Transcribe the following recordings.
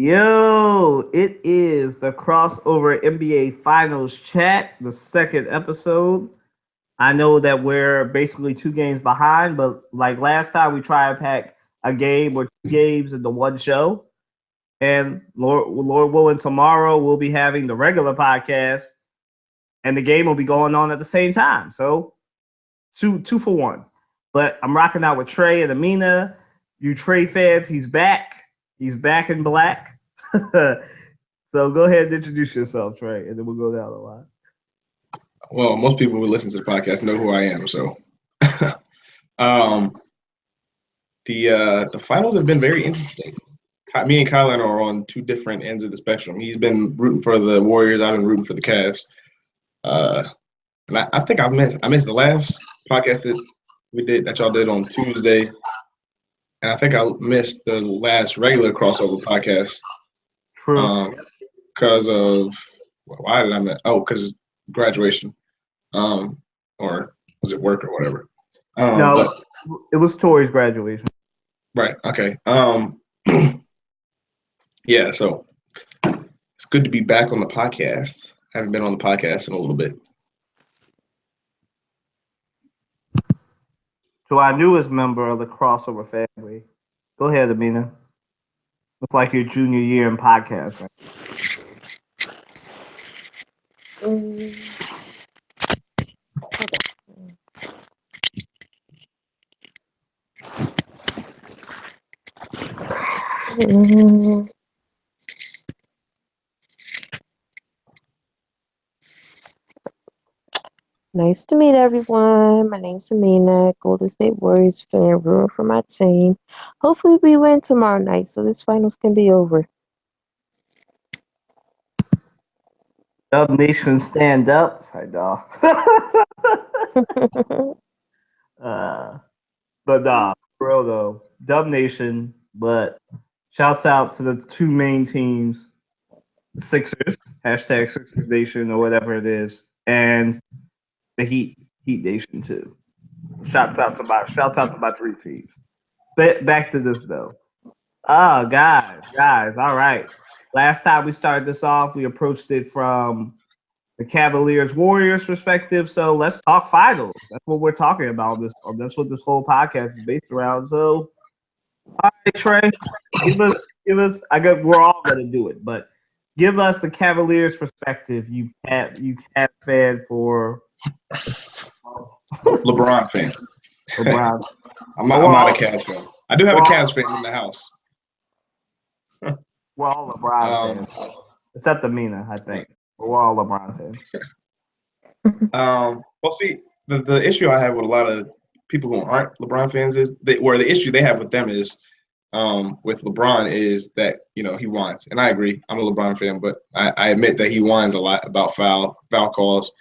Yo, it is the crossover NBA Finals chat, the second episode. I know that we're basically two games behind, but like last time, we try to pack a game or two games into one show. And Lord willing, tomorrow we'll be having the regular podcast, and the game will be going on at the same time. So two for one. But I'm rocking out with Trey and Amina. You Trey fans, he's back. He's back in black. So go ahead and introduce yourself, Trey, and then we'll go down the line. Well, most people who listen to the podcast know who I am. So, um, the finals have been very interesting. Me and Kylan are on two different ends of the spectrum. He's been rooting for the Warriors. I've been rooting for the Cavs. Uh, and I think I missed the last podcast that y'all did on Tuesday, and I think I missed the last regular crossover podcast True. because of why did I miss? Oh, because graduation, or was it work or whatever? No, But it was Tori's graduation. right, okay. Yeah, so it's good to be back on the podcast. I haven't been on the podcast in a little bit. To our newest member of the crossover family, go ahead, Amina. Looks like your junior year in podcasting. Nice to meet everyone. My name's Amina, Golden State Warriors fan, rooting for my team. Hopefully, we win tomorrow night so this finals can be over. Dub Nation stand up. Sorry, dog. But for real though, Dub Nation. But shouts out to the two main teams, the Sixers, hashtag Sixers Nation or whatever it is, and the Heat Nation too. Shouts out to my three teams. But back to this though. Oh, guys, all right. Last time we started this off, we approached it from the Cavaliers Warriors perspective. So let's talk finals. That's what we're talking about. That's what this whole podcast is based around. So, all right, Trey, give us. I guess we're all gonna do it, but give us the Cavaliers perspective. You Cavs fan for LeBron fan. LeBron. I'm not a Cavs fan. I do have a Cavs fan in the house. We're all LeBron fans, except Amina, I think. We're all LeBron fans. Well, see, the issue I have with a lot of people who aren't LeBron fans is the issue they have with them is with LeBron is that he whines, and I agree. I'm a LeBron fan, but I admit that he whines a lot about foul calls.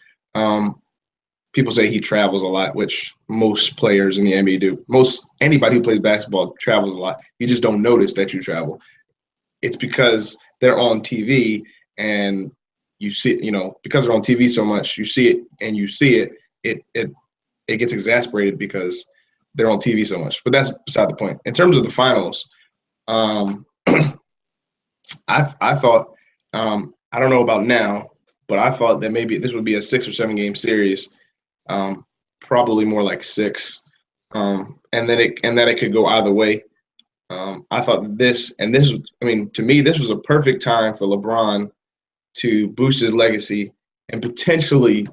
People say he travels a lot, which most players in the NBA do. Anybody who plays basketball travels a lot. You just don't notice that you travel. It's because they're on TV and you see it, because they're on TV so much, you see it and you see it, it gets exasperated because they're on TV so much. But that's beside the point. In terms of the finals, I thought, I don't know about now, but I thought that maybe this would be a 6 or 7 game series, probably more like 6, and that it could go either way. I thought to me, this was a perfect time for LeBron to boost his legacy and potentially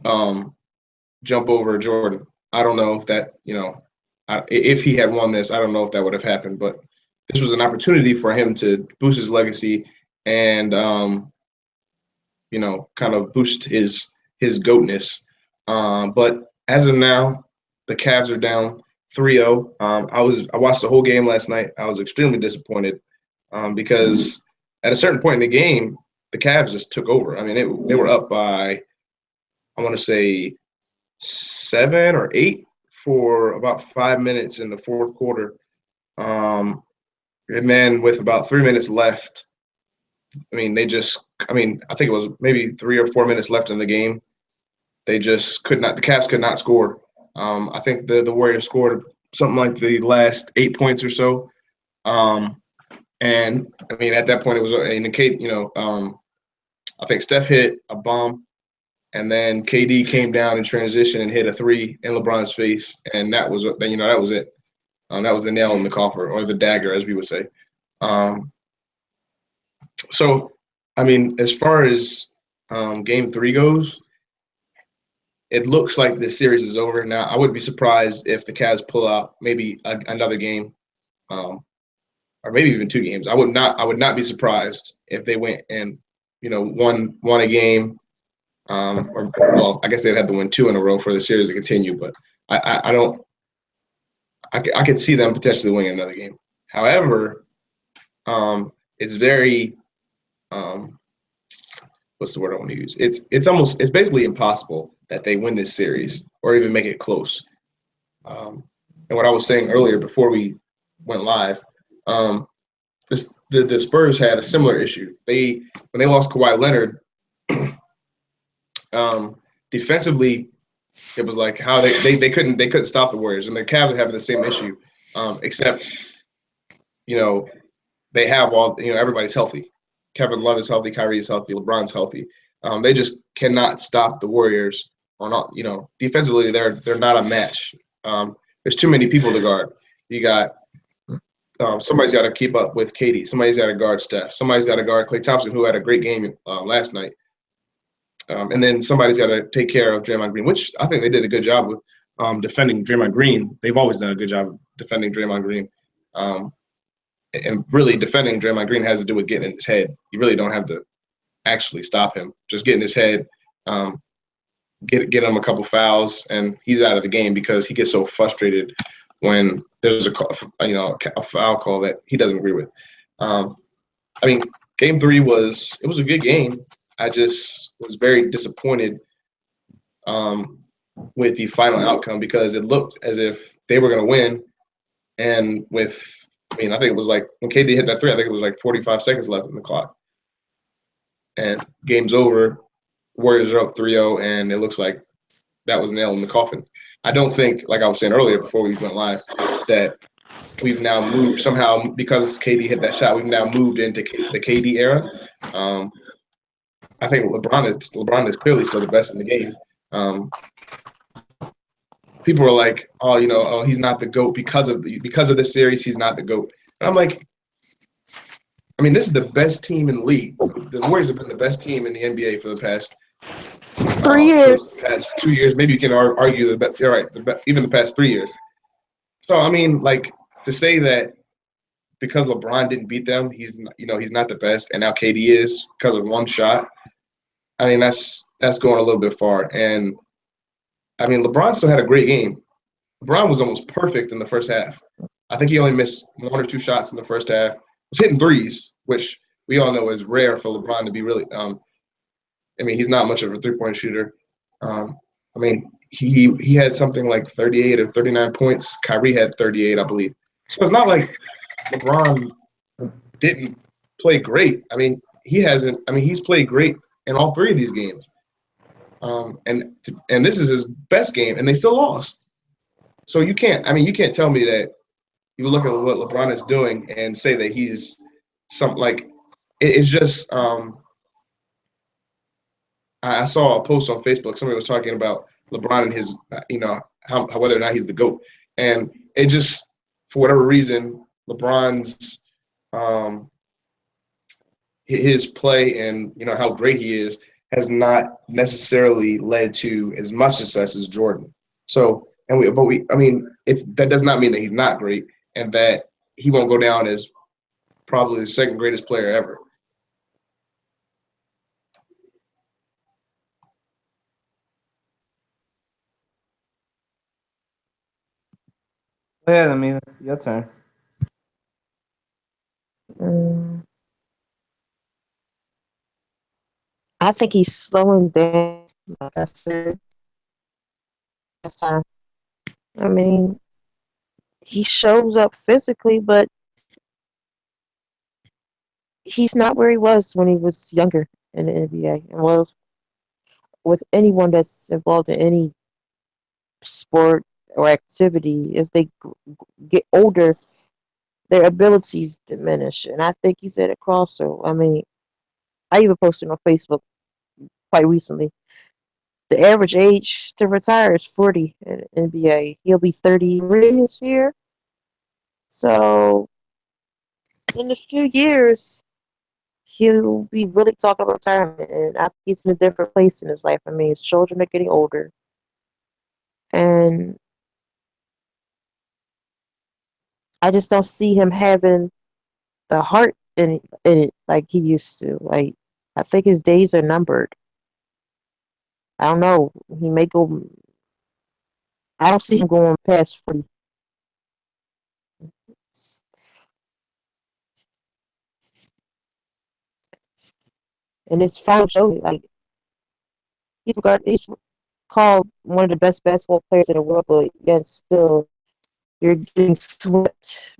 jump over Jordan. I don't know if that, if he had won this, I don't know if that would have happened, but this was an opportunity for him to boost his legacy and, kind of boost his GOATness. But as of now, the Cavs are down 3-0. I watched the whole game last night. I was extremely disappointed because at a certain point in the game, the Cavs just took over. I mean, they were up by, I want to say, 7 or 8 for about 5 minutes in the fourth quarter. And then with about 3 minutes left, I think it was maybe 3 or 4 minutes left in the game. The Cavs could not score. I think the Warriors scored something like the last 8 points or so. And I mean, at that point, it was in the case, I think Steph hit a bomb, and then KD came down in transition and hit a three in LeBron's face, and that was that was it. That was the nail in the coffin, or the dagger, as we would say. So, I mean, as far as Game 3 goes, it looks like this series is over. Now, I wouldn't be surprised if the Cavs pull out maybe another game, or maybe even 2 games. I would not be surprised if they went and won a game, or well, I guess they'd have to win 2 in a row for the series to continue. But I don't. I could see them potentially winning another game. However, it's very what's the word I want to use? It's basically impossible that they win this series or even make it close. And what I was saying earlier before we went live, the Spurs had a similar issue. When they lost Kawhi Leonard, defensively, it was like how they couldn't stop the Warriors, and the Cavs are having the same issue, except they have everybody's healthy. Kevin Love is healthy, Kyrie is healthy, LeBron's healthy. They just cannot stop the Warriors, or not. Defensively, they're not a match. There's too many people to guard. You got somebody's got to keep up with KD. Somebody's got to guard Steph. Somebody's got to guard Klay Thompson, who had a great game last night. And then somebody's got to take care of Draymond Green, which I think they did a good job with defending Draymond Green. They've always done a good job of defending Draymond Green. And really defending Draymond Green has to do with getting in his head. You really don't have to actually stop him. Just get in his head, get him a couple fouls, and he's out of the game because he gets so frustrated when there's a foul call that he doesn't agree with. I mean, Game 3 was a good game. I just was very disappointed with the final outcome because it looked as if they were going to win, and I think it was like when KD hit that three, I think it was like 45 seconds left in the clock. And game's over. Warriors are up 3-0, and it looks like that was a nail in the coffin. I don't think, like I was saying earlier before we went live, that we've now moved somehow because KD hit that shot. We've now moved into the KD era. I think LeBron is clearly still the best in the game. People were like, "Oh, he's not the GOAT because of this series. He's not the GOAT." And I'm like, I mean, this is the best team in the league. The Warriors have been the best team in the NBA for the past 3 years. For the past 2 years. Maybe you can argue even the past 3 years. So I mean, like to say that because LeBron didn't beat them, he's not the best, and now KD is because of one shot. I mean, that's going a little bit far. And I mean, LeBron still had a great game. LeBron was almost perfect in the first half. I think he only missed 1 or 2 shots in the first half. He was hitting threes, which we all know is rare for LeBron to be really. I mean, he's not much of a 3-point shooter. I mean, he had something like 38 or 39 points. Kyrie had 38, I believe. So it's not like LeBron didn't play great. I mean, he's played great in all 3 of these games. And this is his best game, and they still lost. So you can't tell me that you look at what LeBron is doing and say that he's it's just I saw a post on Facebook. Somebody was talking about LeBron and his, how whether or not he's the GOAT, and it just for whatever reason LeBron's his play and how great he is has not necessarily led to as much success as Jordan. So that does not mean that he's not great and that he won't go down as probably the second greatest player ever. Go ahead, Amina. Your turn. I think he's slowing down, like I said last time. I mean, he shows up physically, but he's not where he was when he was younger in the NBA. And well, with anyone that's involved in any sport or activity, as they get older, their abilities diminish. And I think he's at a crossroad. I mean, I even posted on Facebook quite recently. The average age to retire is 40 in NBA. He'll be 33 this year. So in a few years, he'll be really talking about retirement. And I think he's in a different place in his life. I mean, his children are getting older. And I just don't see him having the heart in it like he used to. Like, I think his days are numbered. I don't know. He may go. I don't see him going past 40. And his final show, like he's called one of the best basketball players in the world, but yet still you're getting swept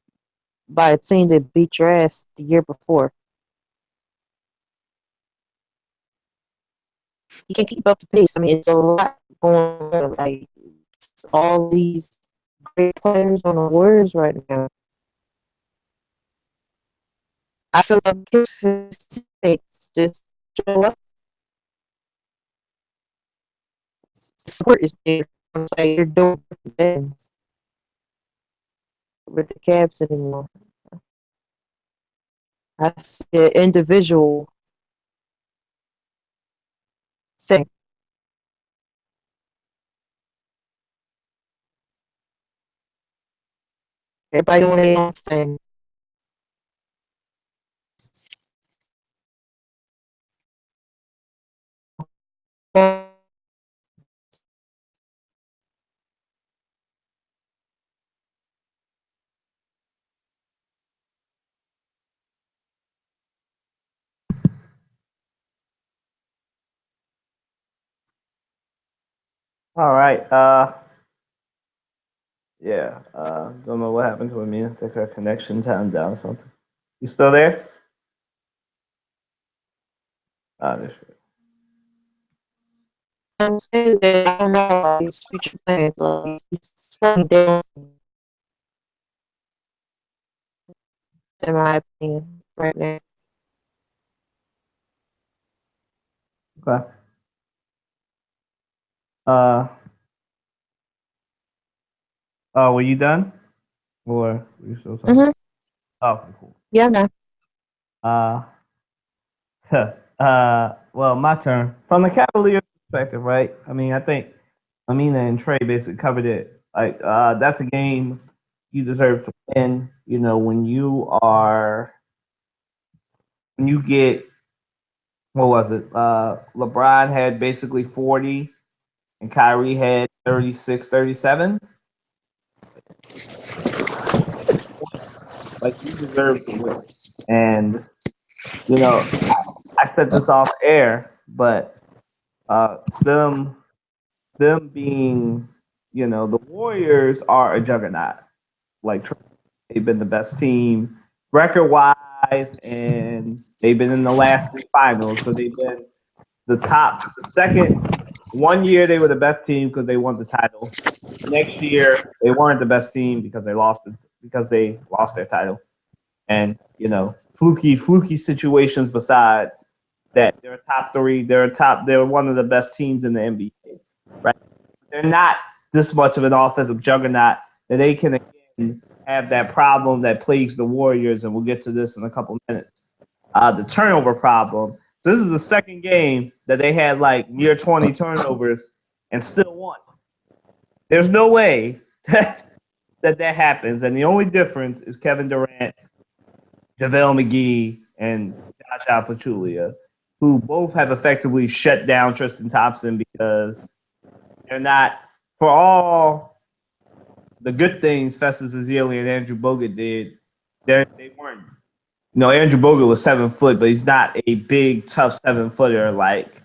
by a team that beat your ass the year before. You can't keep up the pace. I mean, it's a lot going on. Like all these great players on the Warriors right now. I feel like his teammates just show up. Support is there. It's like you're doing things with the Cavs anymore. I see an individual thing. Everybody doing their own thing. All right. Yeah. Don't know what happened to me. I think our connection timed down or something. You still there? This I'm saying that I don't know about his future plans. He's slowing down, in my opinion, right now. Okay. Uh. Oh, were you done? Or were you still talking? Mm-hmm. Oh, okay, cool. Yeah, no. Uh. Well, my turn. From the Cavaliers' perspective, right? I mean, I think Amina and Trey basically covered it. Like, that's a game you deserve to win. You know, when you get, what was it? LeBron had basically 40 and Kyrie had 36, 37. Like, you deserve to win. And, you know, I said this off air, but them being, you know, the Warriors are a juggernaut. Like, they've been the best team record wise, and they've been in the last three finals. So they've been the second. One year they were the best team because they won the title. Next year they weren't the best team because they lost their title. And you know, fluky situations. Besides that, they're top three. They're one of the best teams in the NBA. Right? They're not this much of an offensive juggernaut that they can again have that problem that plagues the Warriors, and we'll get to this in a couple minutes. The turnover problem. So this is the second game that they had like near 20 turnovers and still won. There's no way that happens, and the only difference is Kevin Durant, JaVale McGee, and Josh Pachulia, who both have effectively shut down Tristan Thompson because they're not, for all the good things Festus Ezeli and Andrew Bogut did, they weren't. You know, Andrew Bogut was 7 foot, but he's not a big, tough 7-footer like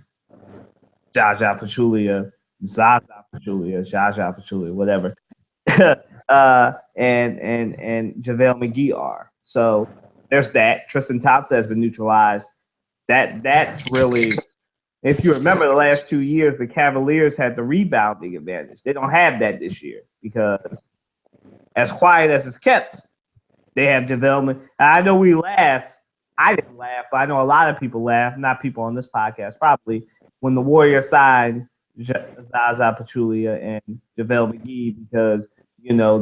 Jaja Pachulia, Zaza Pachulia, Jaja Pachulia, whatever. and JaVale McGee are. So there's that. Tristan Thompson has been neutralized. That's really, if you remember the last 2 years, the Cavaliers had the rebounding advantage. They don't have that this year because as quiet as it's kept, They have development. I know we laughed. I didn't laugh, but I know a lot of people laughed. Not people on this podcast, probably when the Warriors signed Zaza Pachulia and JaVale McGee because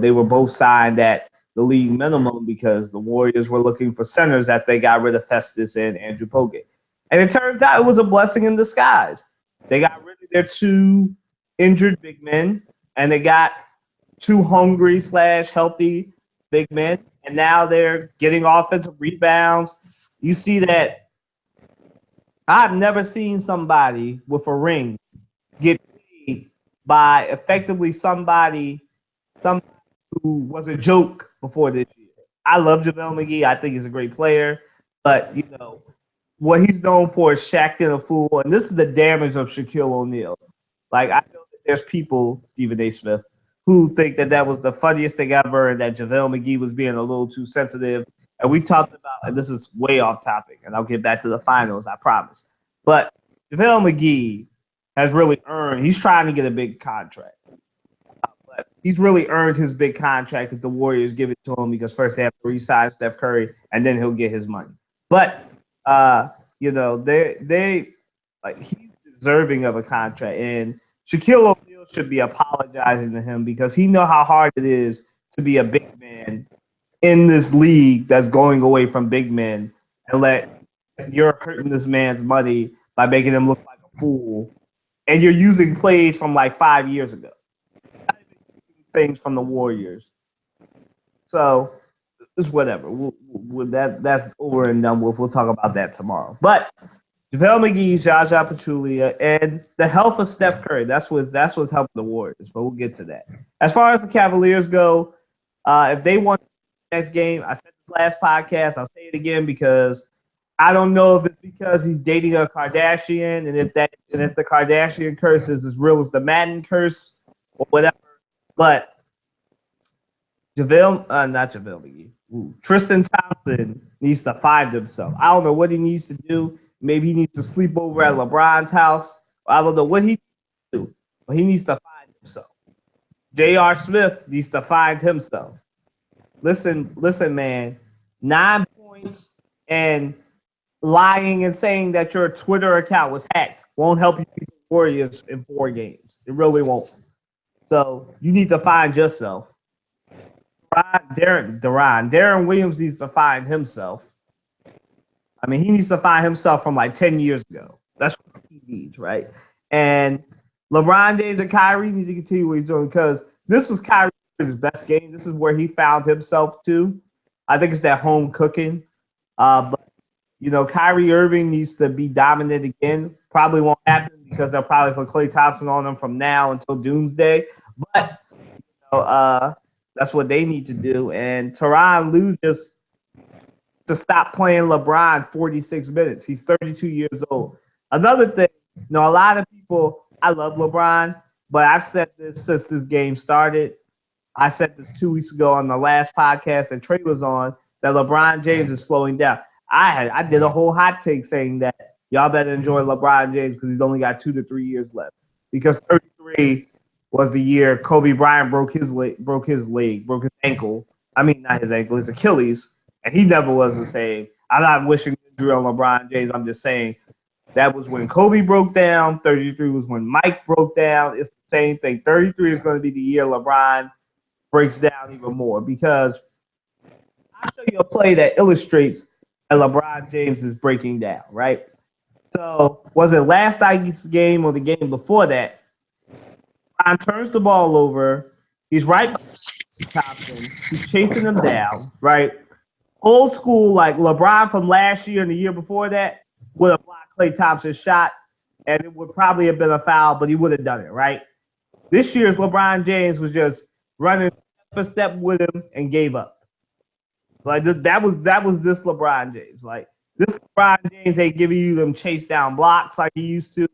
they were both signed at the league minimum because the Warriors were looking for centers that they got rid of Festus and Andrew Bogut. And it turns out it was a blessing in disguise. They got rid of their two injured big men, and they got two hungry / healthy big men, and now they're getting offensive rebounds. You see that I've never seen somebody with a ring get paid by effectively somebody who was a joke before this year. I love JaVale McGee. I think he's a great player, but what he's known for is shacking a fool, and this is the damage of Shaquille O'Neal. Like, I know that there's people, Stephen A. Smith, who think that was the funniest thing ever and that JaVale McGee was being a little too sensitive. And we talked about, and this is way off topic, and I'll get back to the finals, I promise. But JaVale McGee has really earned, he's trying to get a big contract. But he's really earned his big contract if the Warriors give it to him because first they have to re-sign Steph Curry, and then he'll get his money. But, he's deserving of a contract. And Shaquille O'Neal should be apologizing to him because he know how hard it is to be a big man in this league that's going away from big men, and you're hurting this man's money by making him look like a fool, and you're using plays from like 5 years ago, not even things from the Warriors. So it's whatever. That's over and done with. We'll talk about that tomorrow. But JaVale McGee, Zaza Pachulia, and the health of Steph Curry. That's what's helping the Warriors, but we'll get to that. As far as the Cavaliers go, if they won the next game, I said this last podcast, I'll say it again because I don't know if it's because he's dating a Kardashian and if the Kardashian curse is as real as the Madden curse or whatever. But not JaVale McGee. Tristan Thompson needs to find himself. I don't know what he needs to do. Maybe he needs to sleep over at LeBron's house. I don't know what he needs to do, but he needs to find himself. J.R. Smith needs to find himself. Listen, man. 9 points and lying and saying that your Twitter account was hacked won't help you beat the Warriors in 4 games. It really won't. So you need to find yourself. Darren Williams needs to find himself. I mean, he needs to find himself from like 10 years ago. That's what he needs, right? And LeBron James and Kyrie need to continue what he's doing because this was Kyrie's best game. This is where he found himself too. I think it's that home cooking. But Kyrie Irving needs to be dominant again. Probably won't happen because they'll probably put Klay Thompson on him from now until doomsday. But that's what they need to do. And Tyronn Lue just to stop playing LeBron 46 minutes. He's 32 years old. Another thing, a lot of people, I love LeBron, but I've said this since this game started. I said this 2 weeks ago on the last podcast that Trey was on, that LeBron James is slowing down. I did a whole hot take saying that y'all better enjoy LeBron James because he's only got 2 to 3 years left. Because 33 was the year Kobe Bryant broke his ankle. I mean, not his ankle, his Achilles. And he never was the same. I'm not wishing injury on LeBron James. I'm just saying that was when Kobe broke down. 33 was when Mike broke down. It's the same thing. 33 is going to be the year LeBron breaks down even more because I'll show you a play that illustrates that LeBron James is breaking down, right? So was it last night's game or the game before that? LeBron turns the ball over. He's right by Thompson. He's chasing him down, right? Old school, like LeBron from last year and the year before that would have blocked Klay Thompson's shot, and it would probably have been a foul, but he would have done it, right? This year's LeBron James was just running step for step with him and gave up. Like that was this LeBron James. Like this LeBron James ain't giving you them chase down blocks like he used to.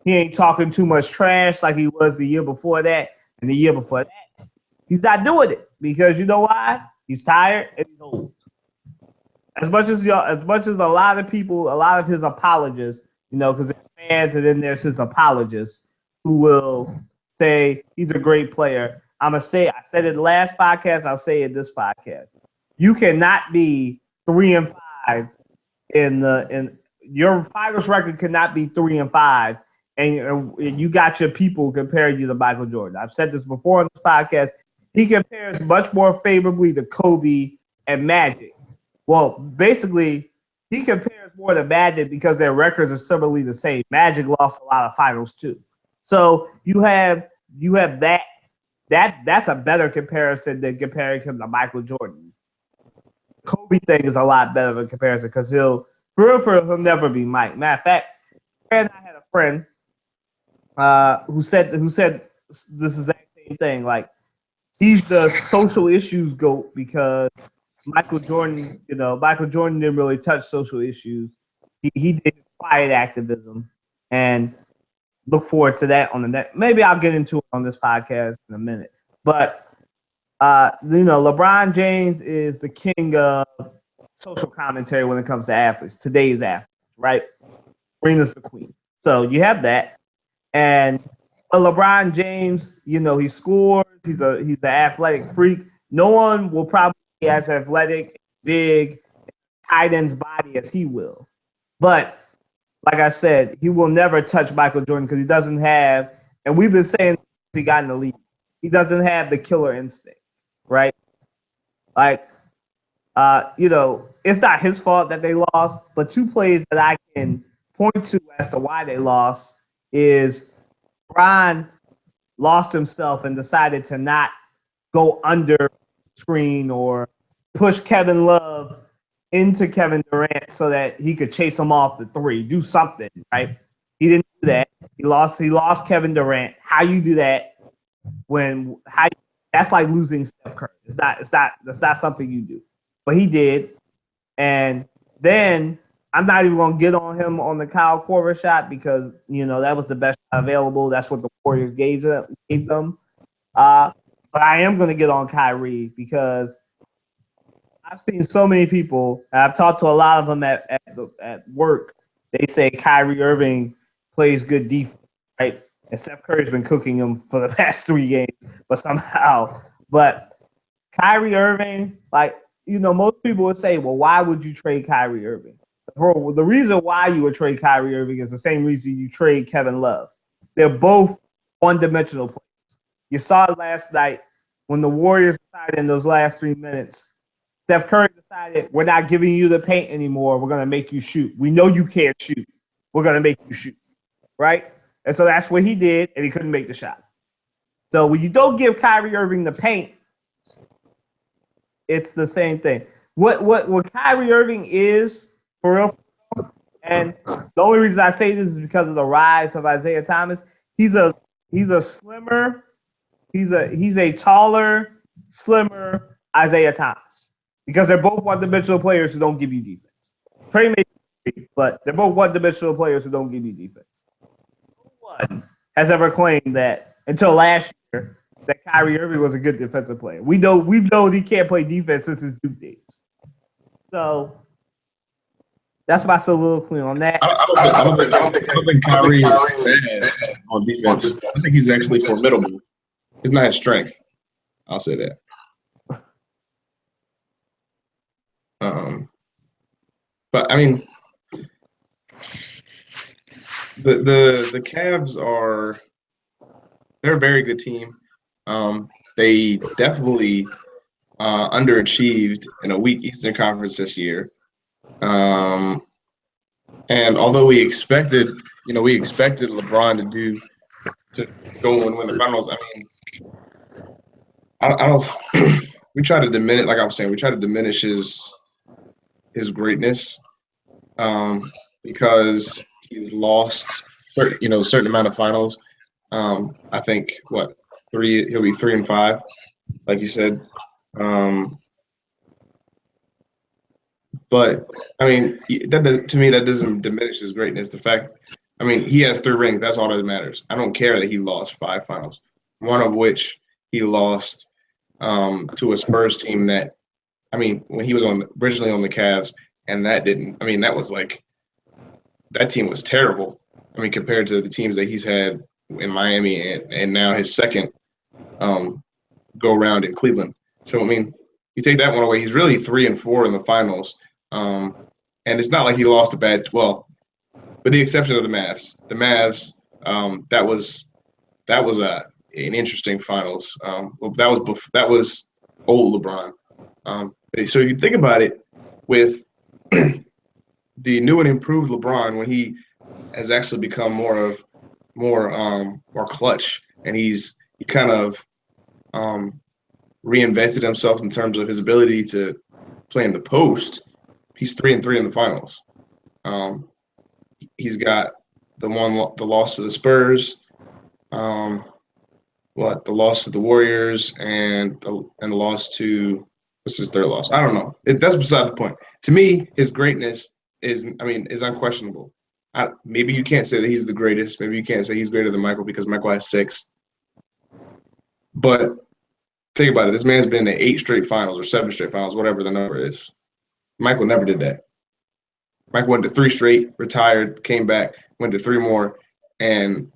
He ain't talking too much trash like he was the year before that and the year before that. He's not doing it because you know why? He's tired and he's old. As much as a lot of people, a lot of his apologists, because there's fans and then there's his apologists who will say he's a great player. I said it last podcast, I'll say it this podcast. You cannot be 3-5 in your finals record cannot be 3-5, and you got your people comparing you to Michael Jordan. I've said this before on this podcast. He compares much more favorably to Kobe and Magic. Well, basically, he compares more to Magic because their records are similarly the same. Magic lost a lot of finals too, so you have that. That's a better comparison than comparing him to Michael Jordan. Kobe thing is a lot better of a comparison because he'll never be Mike. Matter of fact, I had a friend who said this exact same thing. Like, he's the social issues GOAT because Michael Jordan didn't really touch social issues. He did quiet activism, and look forward to that on the next. Maybe I'll get into it on this podcast in a minute. But LeBron James is the king of social commentary when it comes to athletes. Today's athletes, right? Serena's the queen. So you have that, and LeBron James, he scores. He's an athletic freak. No one will probably be as athletic, big, tight end's body as he will. But like I said, he will never touch Michael Jordan because he doesn't have, and we've been saying he got in the league, he doesn't have the killer instinct, right? Like, it's not his fault that they lost, but two plays that I can point to as to why they lost is Brian lost himself and decided to not go under screen or push Kevin Love into Kevin Durant so that he could chase him off the three, do something, right? He didn't do that. He lost Kevin Durant. How you do that that's like losing Steph Curry. That's not something you do. But he did. And then I'm not even going to get on him on the Kyle Korver shot because, that was the best shot available. That's what the Warriors gave them. But I am going to get on Kyrie because I've seen so many people, and I've talked to a lot of them at work. They say Kyrie Irving plays good defense, right? And Steph Curry's been cooking him for the past 3 games, but Kyrie Irving, most people would say, well, why would you trade Kyrie Irving? Bro, the reason why you would trade Kyrie Irving is the same reason you trade Kevin Love. They're both one-dimensional players. You saw it last night when the Warriors decided in those last 3 minutes. Steph Curry decided, we're not giving you the paint anymore. We're going to make you shoot. We know you can't shoot. We're going to make you shoot, right? And so that's what he did, and he couldn't make the shot. So when you don't give Kyrie Irving the paint, it's the same thing. What Kyrie Irving is, for real, and the only reason I say this is because of the rise of Isaiah Thomas. He's a slimmer, he's a taller, slimmer Isaiah Thomas. Because they're both one-dimensional players who don't give you defense. Trey may be, but they're both one-dimensional players who don't give you defense. No one has ever claimed that until last year that Kyrie Irving was a good defensive player. We've known he can't play defense since his Duke days. So that's my soliloquy on that. I don't think Kyrie is bad on defense. I think he's actually formidable. It's not his strength. I'll say that. But I mean, the Cavs they're a very good team. They definitely underachieved in a weak Eastern Conference this year. And although we expected LeBron to go and win the finals, I mean, I don't. We try to diminish, like I was saying, we try to diminish his greatness because he's lost certain amount of finals. I think he'll be 3-5, like you said. But I mean, to me, that doesn't diminish his greatness. The fact, I mean, he has 3 rings. That's all that matters. I don't care that he lost 5 finals, one of which he lost to a Spurs team that, I mean, when he was originally on the Cavs, and that was like, that team was terrible. I mean, compared to the teams that he's had in Miami and now his second go round in Cleveland. So I mean, You take that one away, he's really 3-4 in the finals. And it's not like he lost a bad. Well, with the exception of the Mavs. The Mavs, that was an interesting finals. That was old LeBron. So if you think about it, with the new and improved LeBron, when he has actually become more clutch, and he kind of reinvented himself in terms of his ability to play in the post. He's 3-3 in the finals. He's got the loss to the Spurs, the loss to the Warriors, and the loss to, what's his third loss? I don't know. That's beside the point. To me, his greatness is unquestionable. Maybe you can't say that he's the greatest. Maybe you can't say he's greater than Michael because Michael has 6. But think about it. This man's been in 8 straight finals or 7 straight finals, whatever the number is. Michael never did that. Michael went to 3 straight, retired, came back, went to 3 more, and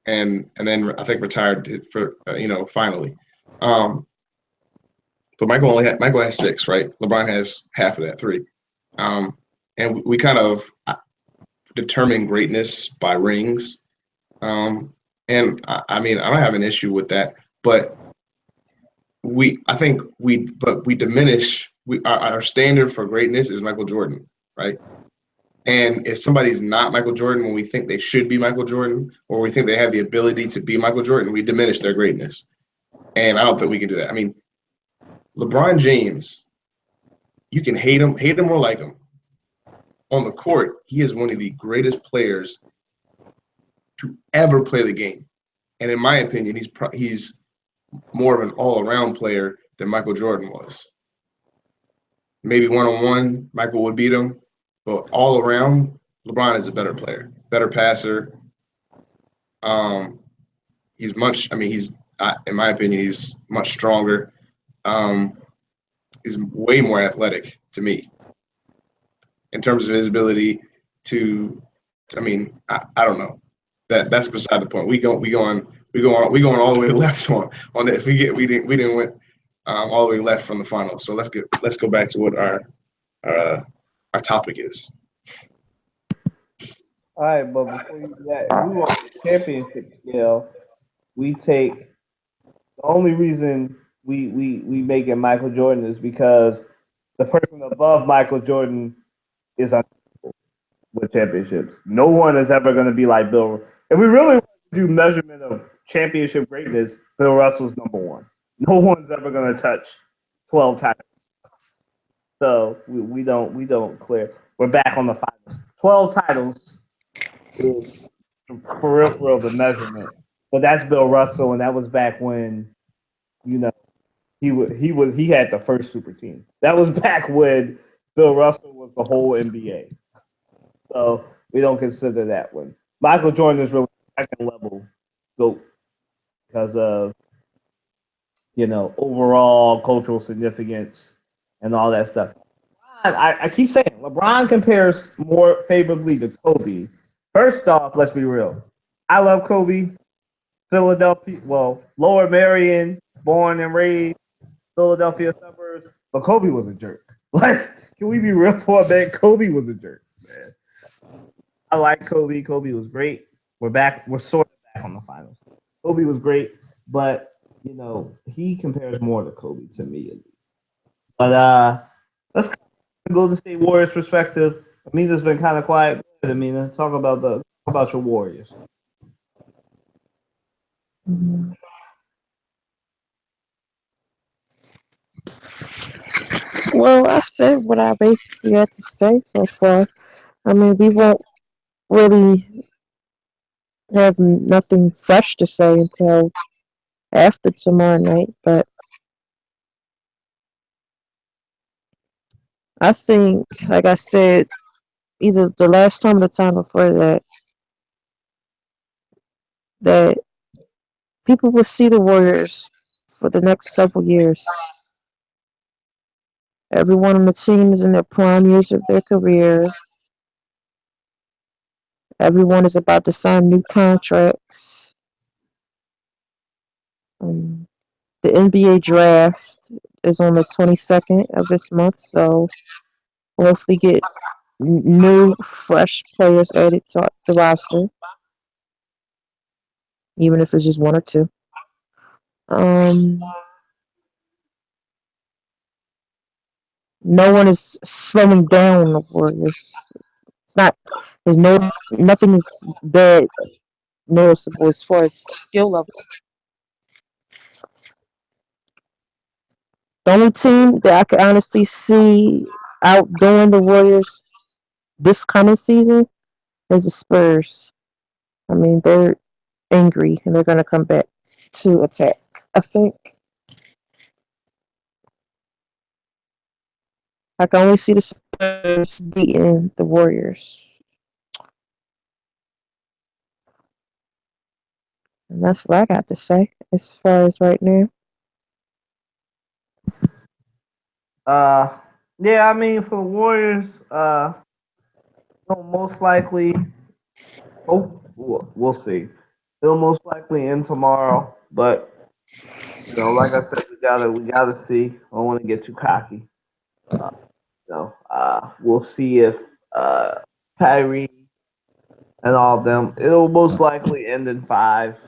then I think retired for finally. But Michael has 6, right? LeBron has half of that, 3. And we kind of determine greatness by rings. And I don't have an issue with that, but we diminish our standard for greatness is Michael Jordan, right? And if somebody's not Michael Jordan when we think they should be Michael Jordan, or we think they have the ability to be Michael Jordan, we diminish their greatness. And I don't think we can do that. I mean, LeBron James, you can hate him or like him. On the court, he is one of the greatest players to ever play the game. And in my opinion, he's more of an all-around player than Michael Jordan was. Maybe one-on-one, Michael would beat him, but all around, LeBron is a better player, better passer. He's in my opinion, he's much stronger. He's way more athletic to me in terms of his ability to. I don't know. That's beside the point. We going all the way left on this. We didn't win all the way left from the final. So let's go back to what our topic is. All right, but before you do that, if we want the championship scale, we take the only reason we make it Michael Jordan is because the person above Michael Jordan is untouchable with championships. No one is ever going to be like Bill. If we really want to do measurement of championship greatness, Bill Russell's number 1. No one's ever going to touch 12 titles. So we don't clear. We're back on the finals. 12 titles is for real the measurement. But that's Bill Russell, and that was back when, he had the first super team. That was back when Bill Russell was the whole NBA. So we don't consider that one. Michael Jordan is really second level GOAT because of overall cultural significance and all that stuff. I keep saying LeBron compares more favorably to Kobe. First off, let's be real. I love Kobe. Philadelphia, Lower Merion, born and raised, Philadelphia suburbs. But Kobe was a jerk. Like, can we be real for a minute? Kobe was a jerk, man. I like Kobe. Kobe was great. We're back. We're sort of back on the finals. Kobe was great, but he compares more to Kobe to me at least. But let's go to the State Warriors perspective. Amina's been kind of quiet. Go ahead, Amina. Talk about your Warriors. Well, I said what I basically had to say so far. I mean, we won't really have nothing fresh to say until after tomorrow night, but I think, like I said, either the last time or the time before that people will see the Warriors for the next several years. Everyone on the team is in their prime years of their career. Everyone is about to sign new contracts. The NBA draft is on the 22nd of this month, so we'll hopefully get new, fresh players added to the roster, even if it's just one or two. No one is slowing down the Warriors. It's not. There's nothing is bad noticeable as far as skill level. The only team that I could honestly see outdoing the Warriors this coming season is the Spurs. I mean, they're angry and they're going to come back to attack. I think I can only see the Spurs beating the Warriors. And that's what I got to say as far as right now. Yeah, I mean for the Warriors, most likely. Oh, we'll see. It'll most likely end tomorrow, but like I said, we gotta see. I don't want to get too cocky. We'll see if Kyrie and all of them. It'll most likely end in 5.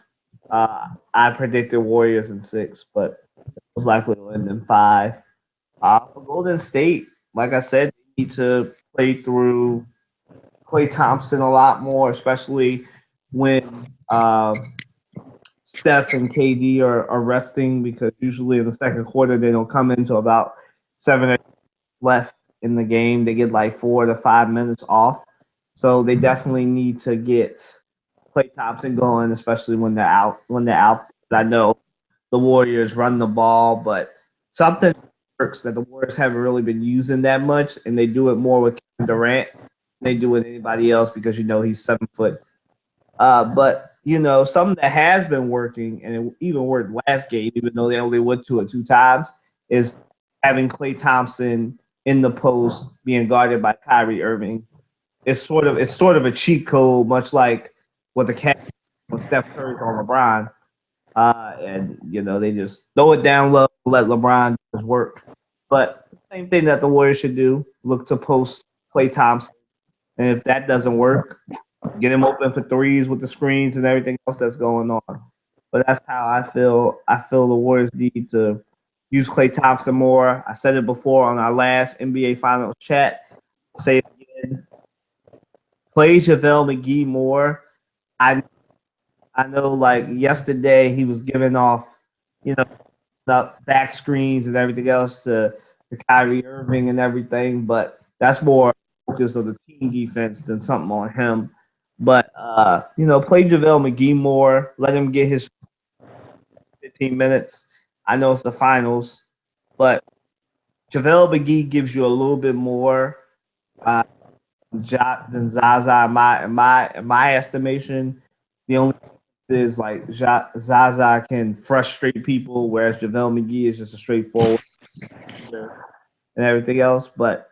I predicted Warriors in 6, but most likely it'll end in 5. For Golden State, like I said, they need to play through Klay Thompson a lot more, especially when Steph and KD are resting, because usually in the second quarter they don't come into about 7 or 8 left in the game. They get like 4 to 5 minutes off. So they definitely need to get Klay Thompson going, especially when they're out. I know the Warriors run the ball, but something works that the Warriors haven't really been using that much, and they do it more with Kevin Durant than they do with anybody else, because he's 7 foot. But something that has been working, and it even worked last game, even though they only went to it 2 times, is having Klay Thompson in the post being guarded by Kyrie Irving. It's sort of a cheat code, much like what the Cavs when Steph Curry's on LeBron. And they just throw it down low, let LeBron do his work. But the same thing that the Warriors should do: look to post Klay Thompson, and if that doesn't work, get him open for threes with the screens and everything else that's going on. But that's how I feel. I feel the Warriors need to use Klay Thompson more. I said it before on our last NBA Finals chat. I'll say it again. Play JaVale McGee more. I know, like yesterday, he was giving off, the back screens and everything else to Kyrie Irving and everything, but that's more focus of the team defense than something on him. But play JaVale McGee more. Let him get his 15 minutes. I know it's the finals, but JaVale McGee gives you a little bit more than Zaza in my estimation. The only is like Zaza can frustrate people, whereas JaVale McGee is just a straightforward and everything else. But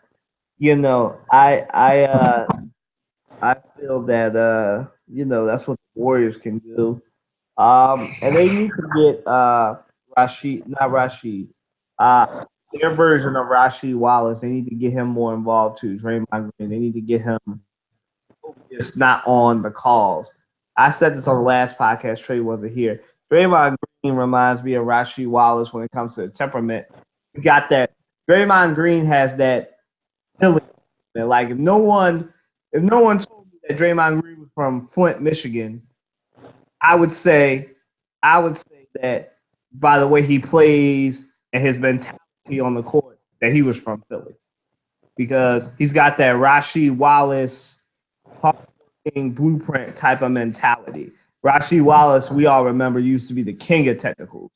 I feel that that's what the Warriors can do. And they need to get not Rashid, their version of Rasheed Wallace. They need to get him more involved too. Draymond Green. They need to get him just not on the calls. I said this on the last podcast. Trey wasn't here. Draymond Green reminds me of Rasheed Wallace when it comes to temperament. He got that. Draymond Green has that feeling. Like if no one told me that Draymond Green was from Flint, Michigan, I would say that by the way he plays and his mentality on the court that he was from Philly, because he's got that Rasheed Wallace blueprint type of mentality. Rasheed Wallace, we all remember, used to be the king of technicals.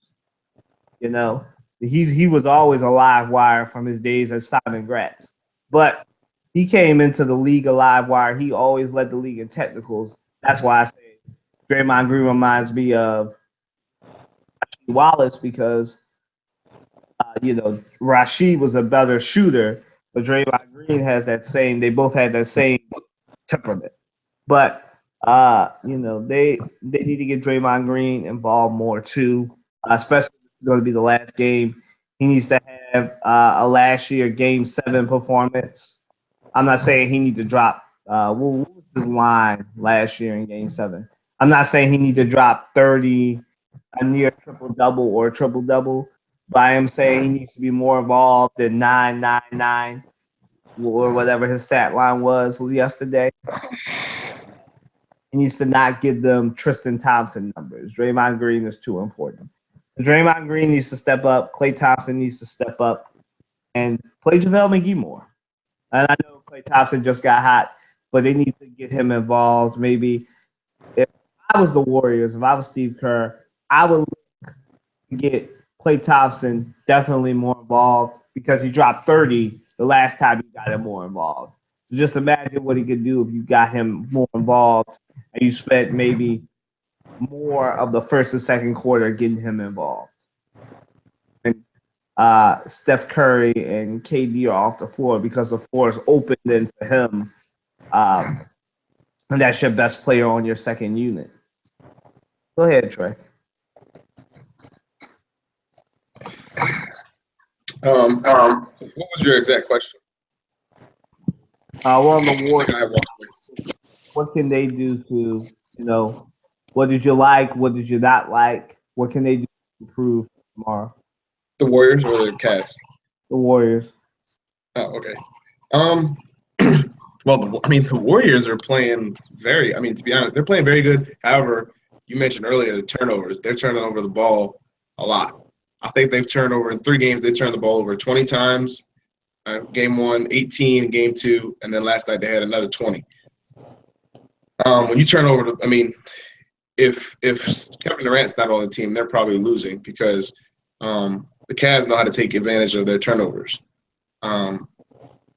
He was always a live wire from his days at Simon Gratz, but he came into the league a live wire. He always led the league in technicals. That's why I say Draymond Green reminds me of Rasheed Wallace, because Rasheed was a better shooter, but Draymond Green has that same. They both had that same temperament. But they need to get Draymond Green involved more too, especially if it's going to be the last game. He needs to have have a last year Game 7 performance. I'm not saying he need to drop. What was his line last year in Game 7? I'm not saying he need to drop 30, a near triple double or triple double, but I am saying he needs to be more involved in 999 or whatever his stat line was yesterday. He needs to not give them Tristan Thompson numbers. Draymond Green is too important. Draymond Green needs to step up. Klay Thompson needs to step up and play JaVale McGee more. And I know Klay Thompson just got hot, but they need to get him involved. Maybe if I was the Warriors, if I was Steve Kerr, I would get Klay Thompson definitely more involved because he dropped 30 the last time you got him more involved. So just imagine what he could do if you got him more involved and you spent maybe more of the first and second quarter getting him involved. And Steph Curry and KD are off the floor because the floor is open then for him. And that's your best player on your second unit. Go ahead, Trey. What was your exact question? Well, on the Warriors, what can they do to, what did you like? What did you not like? What can they do to improve tomorrow? The Warriors or the Cavs? The Warriors. Oh, okay. Well, the Warriors are playing to be honest, they're playing very good. However, you mentioned earlier the turnovers. They're turning over the ball a lot. I think they've turned over in 3 games. They turned the ball over 20 times. Game 1, 18. Game 2, and then last night they had another 20. When you turn over, if Kevin Durant's not on the team, they're probably losing because the Cavs know how to take advantage of their turnovers.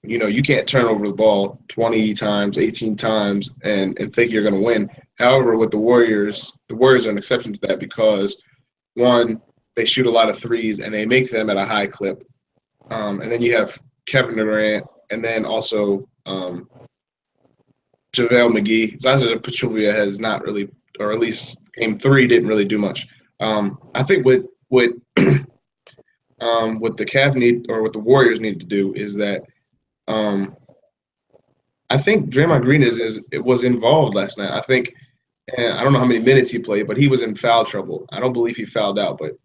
You can't turn over the ball 20 times, 18 times, and think you're going to win. However, with the Warriors are an exception to that because, one, they shoot a lot of threes and they make them at a high clip. And then you have Kevin Durant and then also JaVale McGee. Zaza Pachulia has not really, or at least Game 3 didn't really do much. I think what the Cavs need or what the Warriors need to do is that I think Draymond Green was involved last night. I think, and I don't know how many minutes he played, but he was in foul trouble. I don't believe he fouled out, but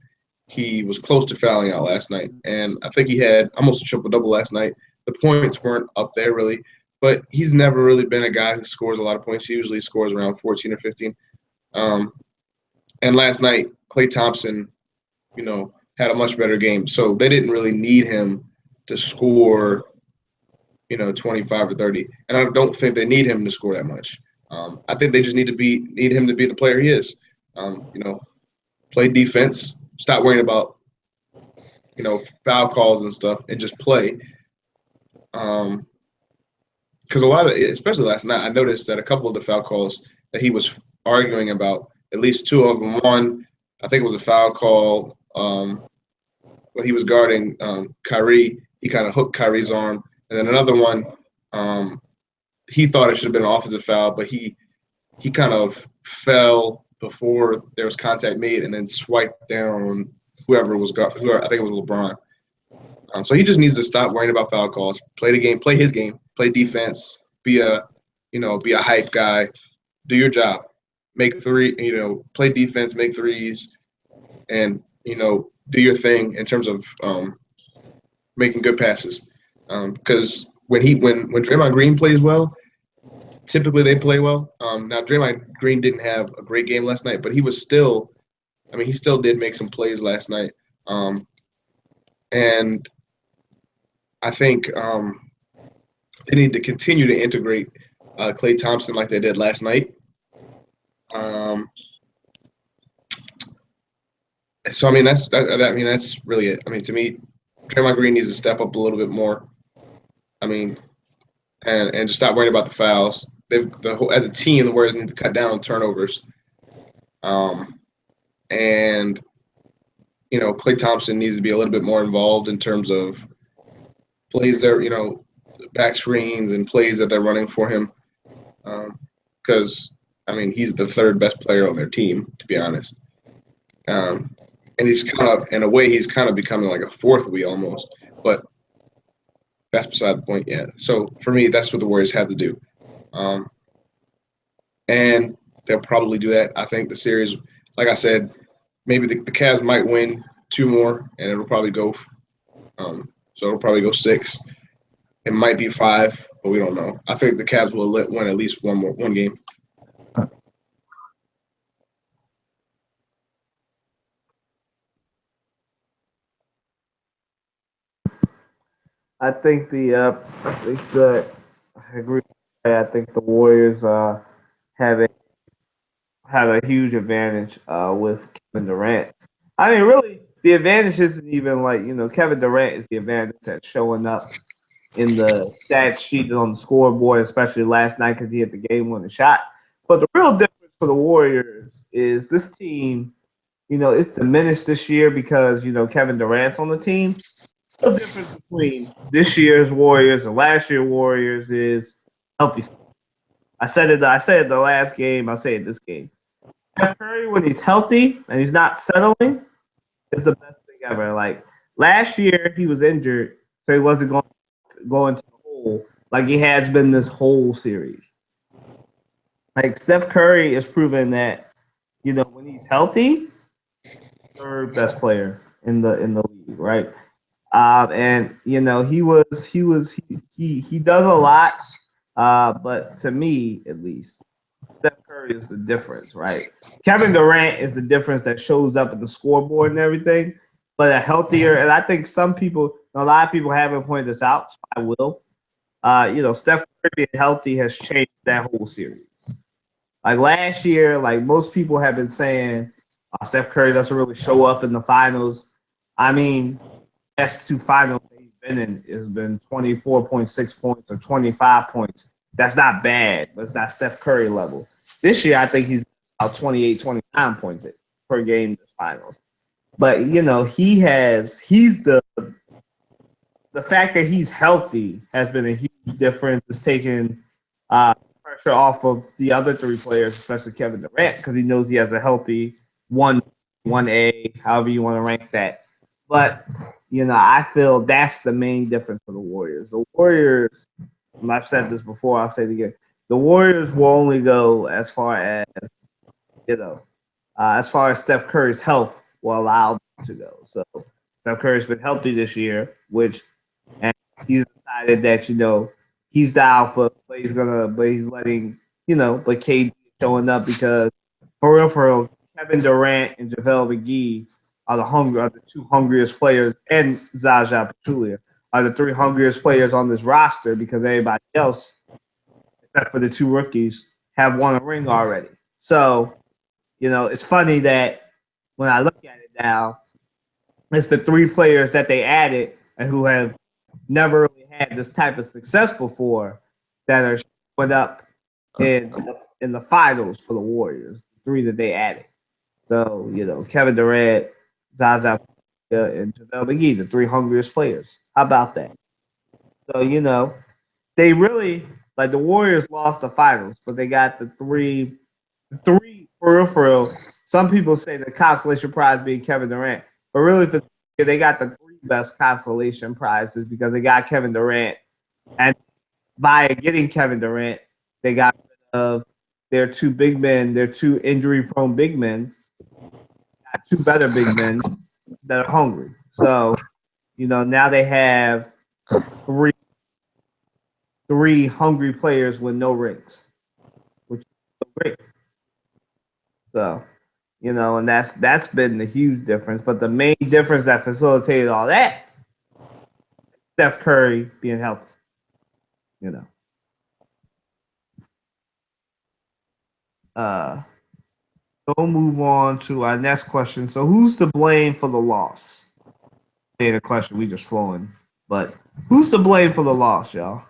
he was close to fouling out last night. And I think he had almost a triple-double last night. The points weren't up there really, but he's never really been a guy who scores a lot of points. He usually scores around 14 or 15. And last night, Klay Thompson, had a much better game. So they didn't really need him to score, 25 or 30. And I don't think they need him to score that much. I think they just need him to be the player he is. Play defense, stop worrying about, foul calls and stuff, and just play. Because a lot of, especially last night, I noticed that a couple of the foul calls that he was arguing about, at least 2 of them. One, I think it was a foul call when he was guarding Kyrie. He kind of hooked Kyrie's arm. And then another one, he thought it should have been an offensive foul, but he kind of fell before there was contact made and then swiped down whoever I think it was LeBron. So he just needs to stop worrying about foul calls, play the game, play his game, play defense, be a hype guy, do your job, make 3, play defense, make threes, and do your thing in terms of making good passes. Because when Draymond Green plays well, typically they play well. Now Draymond Green didn't have a great game last night, but he still did make some plays last night. And I think they need to continue to integrate Klay Thompson like they did last night. So that's really it. To me, Draymond Green needs to step up a little bit more. And just stop worrying about the fouls. As a team, the Warriors need to cut down on turnovers. And Klay Thompson needs to be a little bit more involved in terms of plays there, back screens and plays that they're running for him. Because he's the 3rd best player on their team, to be honest. And he's kind of, in a way, he's kind of becoming like a 4th wheel almost. But that's beside the point. Yeah. So for me, that's what the Warriors have to do, um, and they'll probably do that. I think the series, like I said, maybe the Cavs might win two more, and it'll probably go. So it'll probably go six. It might be five, but we don't know. I think the Cavs will win at least one game. I think that I agree. I think the Warriors have a have a huge advantage with Kevin Durant. I mean, really, the advantage isn't even like Kevin Durant is the advantage that's showing up in the stat sheet on the scoreboard, especially last night because he hit the game-winning shot. But the real difference for the Warriors is this team. It's diminished this year because Kevin Durant's on the team. The difference between this year's Warriors and last year's Warriors is healthy. I said it. I said it the last game. I'll say it this game. Steph Curry, when he's healthy and he's not settling, is the best thing ever. Like last year, he was injured, so he wasn't going to the hole like he has been this whole series. Like Steph Curry is proving that when he's healthy, third best player in the league, right? And he does a lot, but to me at least, Steph Curry is the difference, right? Kevin Durant is the difference that shows up at the scoreboard and everything, but a healthier, and I think a lot of people haven't pointed this out, so I will. Steph Curry being healthy has changed that whole series. Like last year, like most people have been saying, Steph Curry doesn't really show up in the finals. I mean, last two finals he's been in has been 24.6 points or 25 points. That's not bad, but it's not Steph Curry level. This year, I think he's about 28, 29 points per game in the finals. But he's the fact that he's healthy has been a huge difference. It's taken pressure off of the other three players, especially Kevin Durant, because he knows he has a healthy 1A, however you want to rank that. But I feel that's the main difference for the Warriors. The Warriors, and I've said this before, I'll say it again. The Warriors will only go as far as Steph Curry's health will allow them to go. So Steph Curry's been healthy this year, and he's decided that he's the alpha, but he's letting but KD showing up because for real, Kevin Durant and JaVale McGee are the two hungriest players, and Zaza Pachulia are the three hungriest players on this roster because everybody else, except for the two rookies, have won a ring already. So, it's funny that when I look at it now, it's the three players that they added and who have never really had this type of success before that are showing up in the finals for the Warriors. The three that they added. So, Kevin Durant, Zaza, and JaVale McGee, the three hungriest players. How about that? So, they really, like the Warriors lost the finals, but they got the three for real. Some people say the consolation prize being Kevin Durant, but really they got the three best consolation prizes because they got Kevin Durant, and by getting Kevin Durant, they got rid of their two big men, their two injury-prone big men, got two better big men that are hungry. So, now they have three hungry players with no rings, which is great. So, and that's been the huge difference. But the main difference that facilitated all that, Steph Curry being healthy. Uh, we'll move on to our next question. So, who's to blame for the loss? Ain't a question. We just flowing, but who's to blame for the loss, y'all?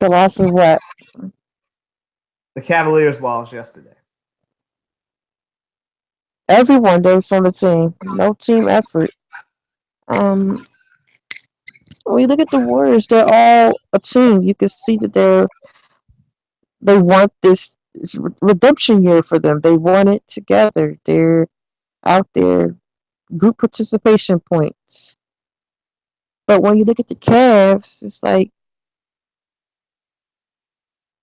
The loss of what? The Cavaliers lost yesterday. Everyone that's on the team. No team effort. Um, when you look at the Warriors, they're all a team. You can see that they want this redemption year for them. They want it together. They're out there. Group participation points. But when you look at the Cavs, it's like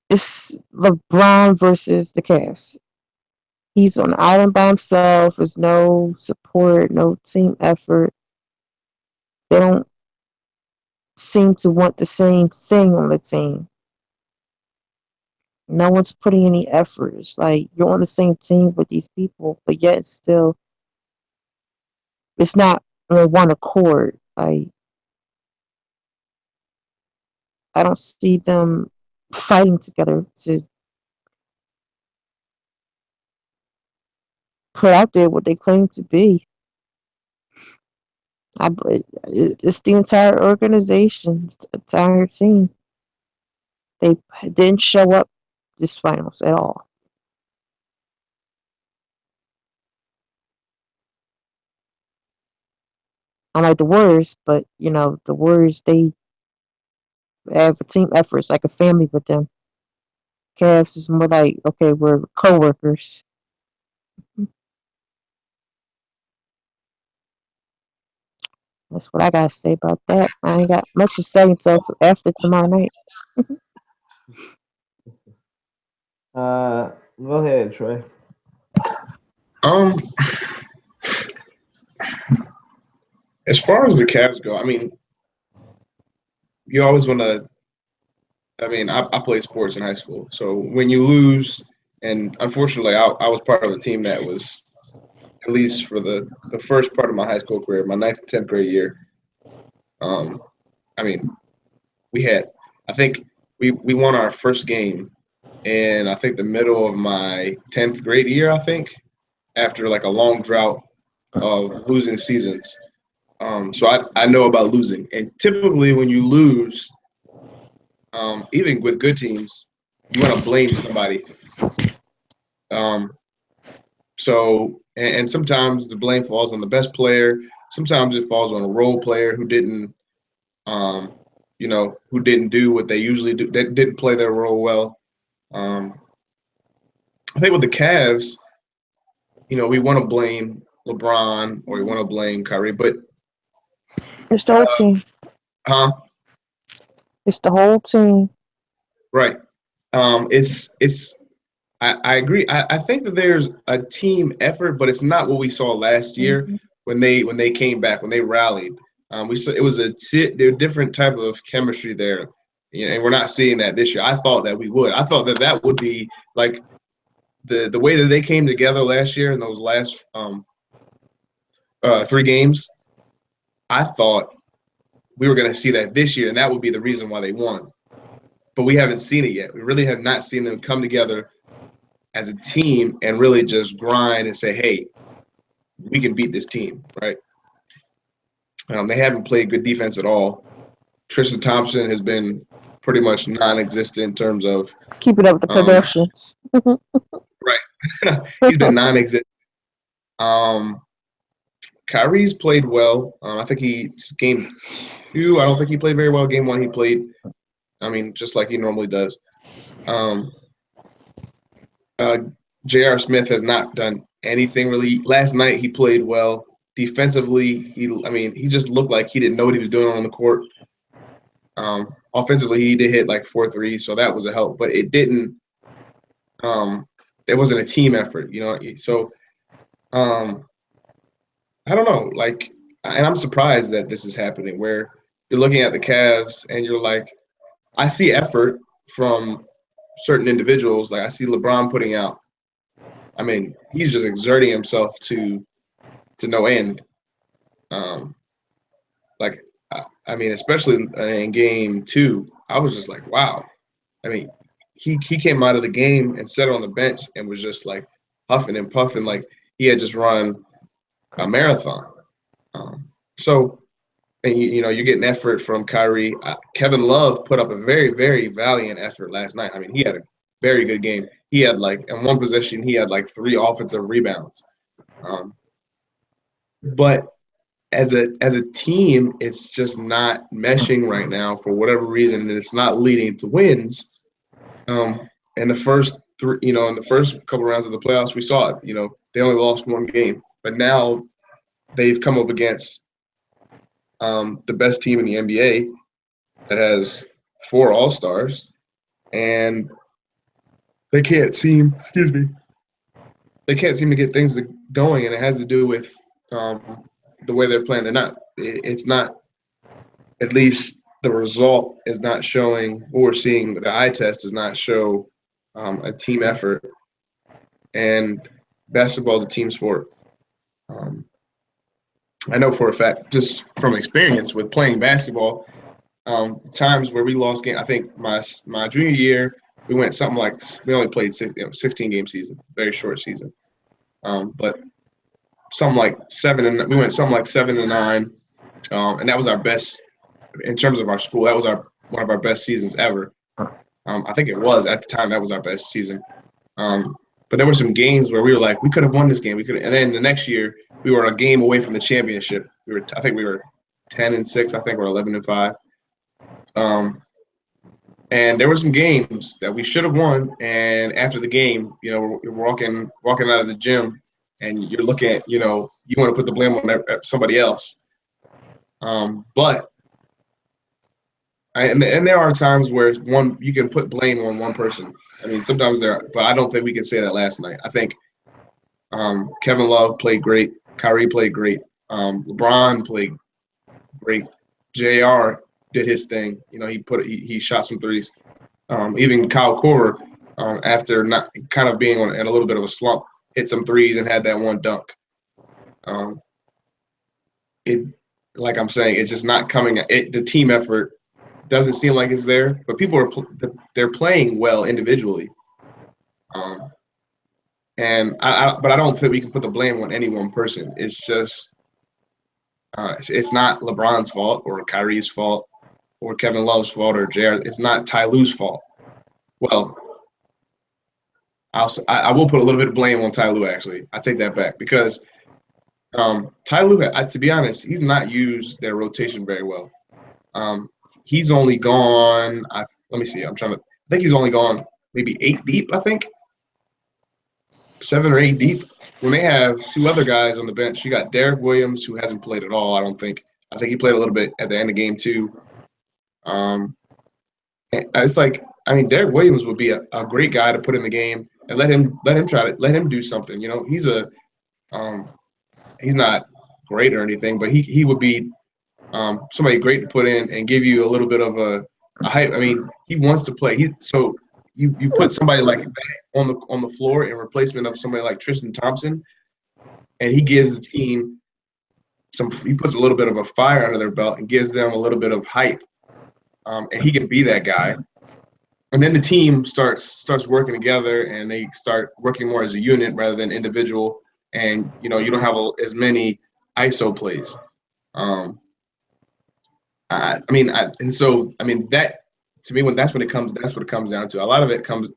it's LeBron versus the Cavs. He's on the island by himself. There's no support, no team effort. They don't seem to want the same thing on the team. No one's putting any effort. It's like you're on the same team with these people, but yet still, it's not on one accord. Like I don't see them fighting together to put out there what they claim to be. It's the entire organization, it's the entire team. They didn't show up this finals at all. Unlike the Warriors, but the Warriors they have a team effort. It's like a family with them. Cavs is more like okay, we're coworkers. That's what I gotta say about that. I ain't got much to say until after tomorrow night. Go ahead, Trey. Um, as far as the Cavs go, I mean, you always want to. I mean, I played sports in high school, so when you lose, and unfortunately, I was part of a team that was at least for the first part of my high school career, my 9th and 10th grade year. I mean, I think we won our first game in I think the middle of my 10th grade year. I think after like a long drought of losing seasons. So I know about losing, and typically when you lose, even with good teams, you want to blame somebody. Um, and sometimes the blame falls on the best player. Sometimes it falls on a role player um, who didn't do what they usually do. That didn't play their role well. Um, I think with the Cavs, we want to blame LeBron or we want to blame Kyrie, but It's the whole team. huh? It's the whole team. Right. It's I agree. I think that there's a team effort, but it's not what we saw last year Mhm. when they came back, when they rallied. We saw it was there different type of chemistry there, and we're not seeing that this year. I thought that we would. I thought that would be like the way that they came together last year in those last 3 games. I thought we were going to see that this year, and that would be the reason why they won. But we haven't seen it yet. We really have not seen them come together as a team and really just grind and say, hey, we can beat this team, right? They haven't played good defense at all. Tristan Thompson has been pretty much non-existent in terms of Keep it up with the Kardashians. right. He's been non-existent. Kyrie's played well. I think game 2. I don't think he played very well. Game 1 he played. I mean, just like he normally does. J.R. Smith has not done anything really. Last night he played well. Defensively, he just looked like he didn't know what he was doing on the court. Offensively, he did hit like 4 threes, so that was a help. But it didn't. It wasn't a team effort, So, I don't know. And I'm surprised that this is happening. Where you're looking at the Cavs and you're like, I see effort from certain individuals. Like I see LeBron putting out. I mean, he's just exerting himself to no end. Especially in game 2, I was just like, wow. I mean, he came out of the game and sat on the bench and was just like huffing and puffing like he had just run a marathon. And you're getting effort from Kyrie. Kevin Love put up a very, very valiant effort last night. I mean, he had a very good game. He had in one possession, he had 3 offensive rebounds. But as a team, it's just not meshing right now for whatever reason, and it's not leading to wins. In the first in the first couple rounds of the playoffs, we saw it. They only lost 1 game, but now they've come up against the best team in the NBA that has 4 All-Stars, and they can't seem to get things going, and it has to do with the way they're playing. It's not, at least the result is not showing, what we're seeing, the eye test does not show a team effort, and basketball is a team sport. I know for a fact, just from experience with playing basketball, times where we lost game. I think my junior year, we went something like, we only played 16 game season, very short season. But something like we went something like 7-9, and that was our best in terms of our school. That was one of our best seasons ever. I think it was at the time, that was our best season. But there were some games where we were like, we could have won this game. And then the next year, we were a game away from the championship. I think we were 10-6. I think we're 11-5. And there were some games that we should have won. And after the game, we're walking out of the gym, and you're looking at, you want to put the blame on somebody else. But there are times where you can put blame on one person. I mean, sometimes but I don't think we can say that last night. I think Kevin Love played great. Kyrie played great. LeBron played great. JR did his thing. He shot some threes. Even Kyle Korver, after not kind of being in a little bit of a slump, hit some threes and had that one dunk. Like I'm saying, it's just not coming. The team effort doesn't seem like it's there, but they're playing well individually. But I don't think we can put the blame on any one person. It's just it's not LeBron's fault or Kyrie's fault or Kevin Love's fault or Jared. It's not Ty Lue's fault. Well, I will put a little bit of blame on Ty Lue, actually. I take that back, because Ty Lue, to be honest, he's not used their rotation very well. He's only gone, let me see, I think he's only gone maybe 8 deep, I think. 7 or 8 deep. When they have 2 other guys on the bench, you got Derek Williams, who hasn't played at all, I don't think. I think he played a little bit at the end of game 2. It's like, Derek Williams would be a great guy to put in the game and let him do something. He's he's not great or anything, but he would be somebody great to put in and give you a little bit of a hype. He wants to play. So you put somebody like that on the floor in replacement of somebody like Tristan Thompson, and he gives the team he puts a little bit of a fire under their belt and gives them a little bit of hype. And he can be that guy. And then the team starts working together, and they start working more as a unit rather than individual. And you don't have as many ISO plays. That to me, that's what it comes down to. A lot of it comes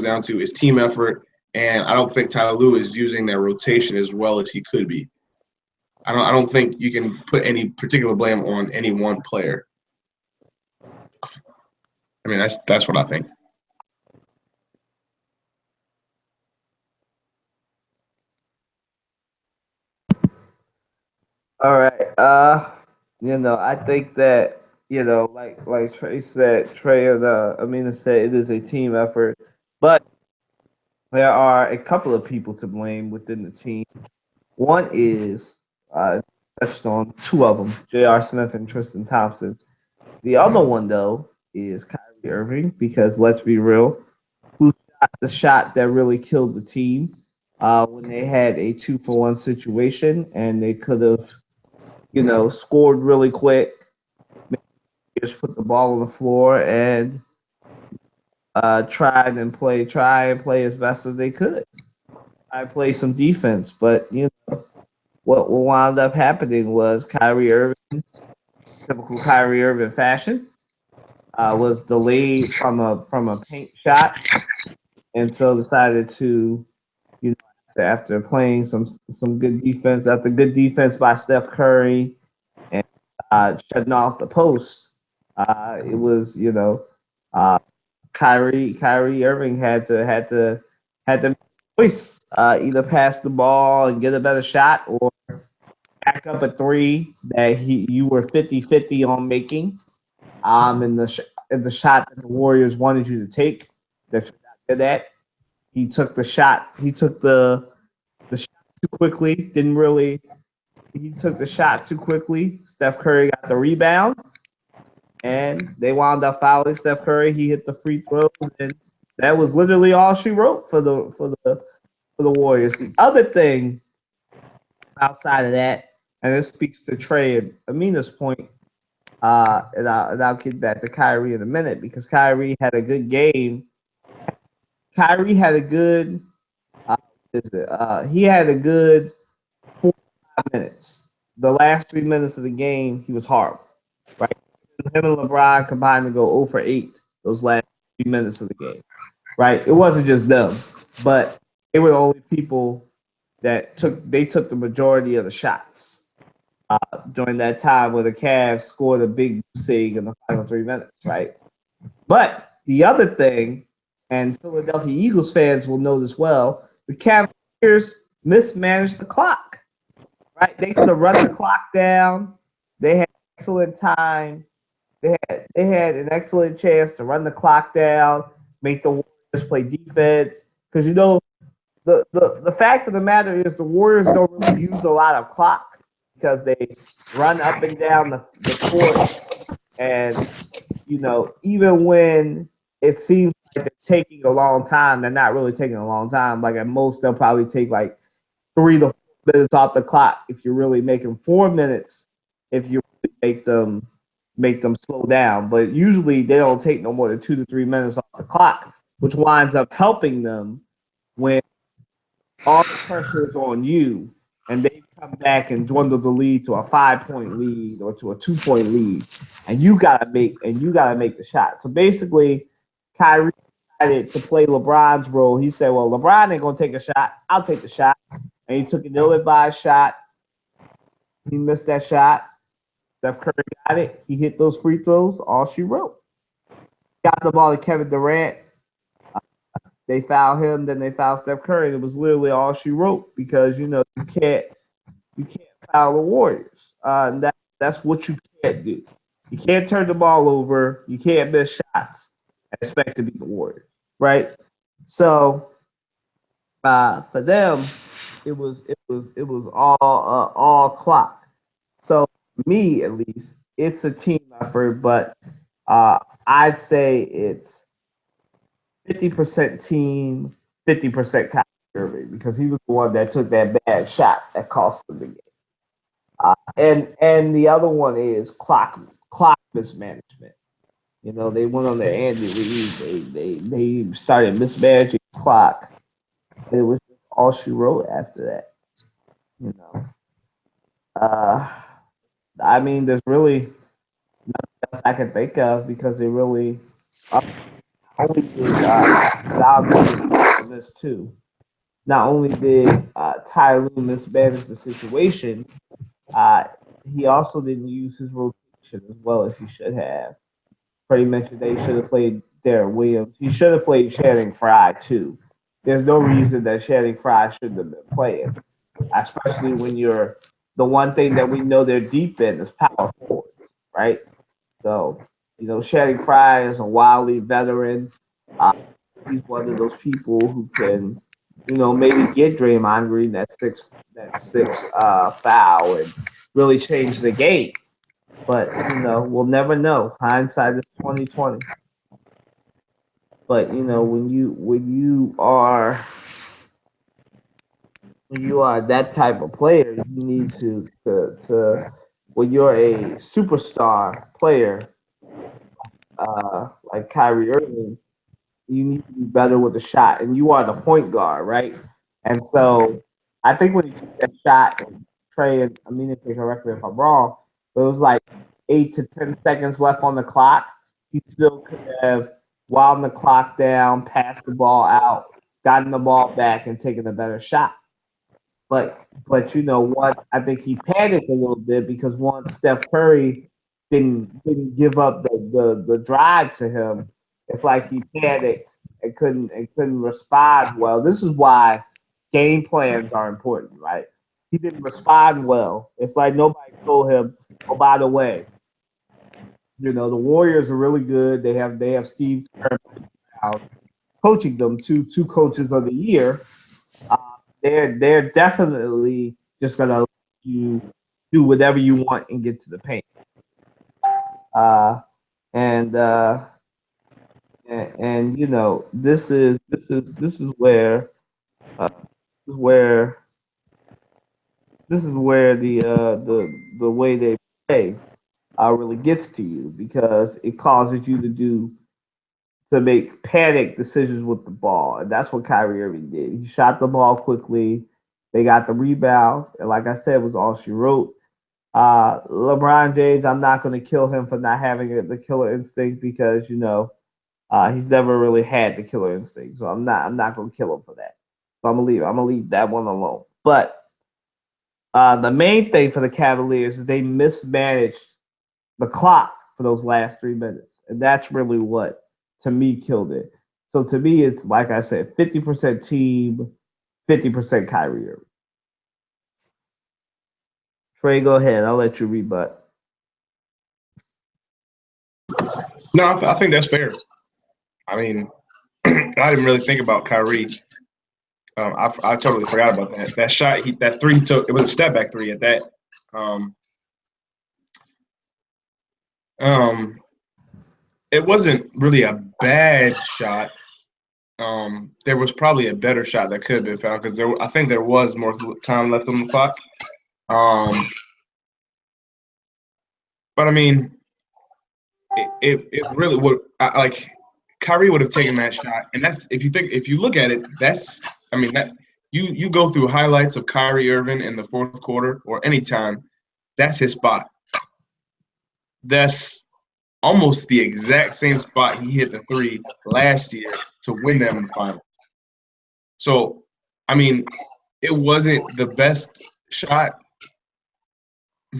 down to is team effort, and I don't think Ty Lue is using their rotation as well as he could be. I don't think you can put any particular blame on any one player. That's what I think. All right. I think that, like Trey said, Amina said, it is a team effort, but there are a couple of people to blame within the team. One is touched on 2 of them, J.R. Smith and Tristan Thompson. The other one, though, is Kyrie Irving, because let's be real, who shot the shot that really killed the team when they had a 2-for-1 situation, and they could have, scored really quick, just put the ball on the floor and try and play as best as they could. I play some defense, but what wound up happening was Kyrie Irving, typical Kyrie Irving fashion, was delayed from a paint shot, and so decided to, after playing some good defense, after good defense by Steph Curry and shutting off the post, it was Kyrie Irving had to make a choice, either pass the ball and get a better shot, or rack up a three that you were 50-50 on making. In the shot that the Warriors wanted you to take, that you got good at. He took the shot. He took the shot too quickly. Didn't really. He took the shot too quickly. Steph Curry got the rebound, and they wound up fouling Steph Curry. He hit the free throws, and that was literally all she wrote for the Warriors. The other thing outside of that, and this speaks to Trey and Amina's point, and I'll get back to Kyrie in a minute because Kyrie had a good game. Kyrie had a good. He had a good 45 minutes. The last 3 minutes of the game, he was horrible. Right, him and LeBron combined to go 0 for 8 those last 3 minutes of the game. Right, it wasn't just them, but they were the only people that took the majority of the shots during that time where the Cavs scored a big sig in the final 3 minutes. Right, but the other thing, and Philadelphia Eagles fans will know this well, the Cavaliers mismanaged the clock. Right, they could have run the clock down. They had excellent time. They had an excellent chance to run the clock down, make the Warriors play defense. Because the fact of the matter is the Warriors don't really use a lot of clock because they run up and down the court, and even when it seems like they're taking a long time, they're not really taking a long time. Like at most, they'll probably take like 3 to 4 minutes off the clock if you're really making 4 minutes. If you really make them slow down, but usually they don't take no more than 2 to 3 minutes off the clock, which winds up helping them when all the pressure is on you and they come back and dwindle the lead to a 5-point lead or to a 2-point lead, and you gotta make the shot. So basically, Kyrie decided to play LeBron's role. He said, "Well, LeBron ain't gonna take a shot. I'll take the shot," and he took an ill-advised shot. He missed that shot. Steph Curry got it. He hit those free throws. All she wrote. Got the ball to Kevin Durant. They fouled him. Then they fouled Steph Curry. It was literally all she wrote because you can't foul the Warriors. That's what you can't do. You can't turn the ball over. You can't miss shots and expect to beat the Warriors, right? So for them, it was all clock. So me at least, it's a team effort, but I'd say it's 50% team, 50% Kyrie Irving because he was the one that took that bad shot that cost them the game. And the other one is clock mismanagement. They went on their Andy Reid. They started mismanaging the clock. It was all she wrote after that. I mean, there's really nothing else I can think of because they really only did this too. Not only did Ty Lue mismanage the situation, he also didn't use his rotation as well as he should have. Freddie mentioned they should have played Darren Williams. He should have played Channing Frye too. There's no reason that Channing Frye shouldn't have been playing, especially when you're the one thing that we know they're deep in is power forwards, right? So, Channing Frye is a wildly veteran. He's one of those people who can, maybe get Draymond Green that six foul and really change the game. But we'll never know. Hindsight is 2020. But when you are that type of player, you need to when you're a superstar player like Kyrie Irving, you need to be better with the shot, and you are the point guard, right? And so I think when he took that shot, and Trey and Amina can correct me if I'm wrong, but it was like 8 to 10 seconds left on the clock. He still could have wound the clock down, passed the ball out, gotten the ball back, and taken a better shot. But what? I think he panicked a little bit because once Steph Curry didn't give up the drive to him, it's like he panicked and couldn't respond well. This is why game plans are important, right? he didn't respond well. It's like nobody told him, oh, by the way, the Warriors are really good. They have Steve Kerr now coaching them, two coaches of the year. Uh, they're definitely just gonna let you do whatever you want and get to the paint. Uh, and this is where the way they play really gets to you because it causes you to make panic decisions with the ball, and that's what Kyrie Irving did. He shot the ball quickly. They got the rebound, and like I said, was all she wrote. LeBron James, I'm not going to kill him for not having the killer instinct because he's never really had the killer instinct. So I'm not going to kill him for that. So I'm gonna leave that one alone. But the main thing for the Cavaliers is they mismanaged the clock for those last 3 minutes, and that's really what to me killed it. So to me, it's like I said, 50% team, 50% Kyrie Irving. Trey, go ahead. I'll let you rebut. No, I think that's fair. I mean, I didn't really think about Kyrie. I totally forgot about that. That shot, that three he took, it was a step back three at that. It wasn't really a bad shot. There was probably a better shot that could have been found because I think there was more time left on the clock. But I mean, it really would like Kyrie would have taken that shot, and that's if you look at it, I mean that you go through highlights of Kyrie Irving in the fourth quarter or any time, that's his spot. That's almost the exact same spot he hit the three last year to win them in the final. So, I mean, it wasn't the best shot,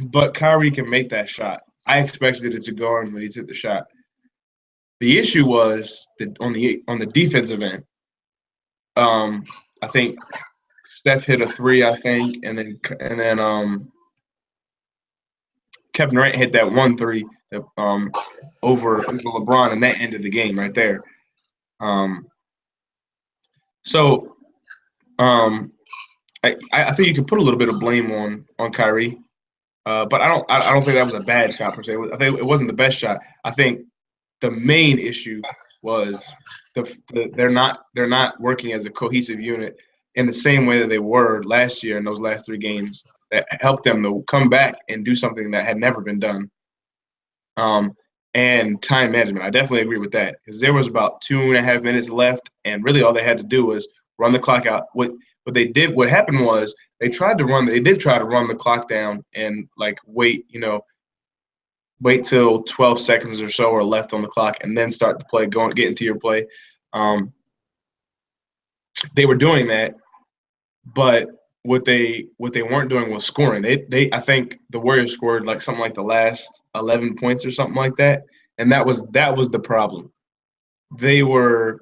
but Kyrie can make that shot. I expected it to go in when he took the shot. The issue was that on the defensive end, I think Steph hit a three, I think, and then Kevin Durant hit that 1-3 over LeBron, and that ended the game right there. I think you can put a little bit of blame on Kyrie, but I don't think that was a bad shot per se. I think it wasn't the best shot. I think the main issue was they're not working as a cohesive unit in the same way that they were last year in those last three games that helped them to come back and do something that had never been done. And time management, I definitely agree with that because there was about 2.5 minutes left, and really all they had to do was run the clock out. What happened was they did try to run the clock down and like wait till 12 seconds or so are left on the clock and then start the play, get into your play. They were doing that, but what they weren't doing was scoring. I think the Warriors scored like something like the last 11 points or something like that, and that was the problem. They were,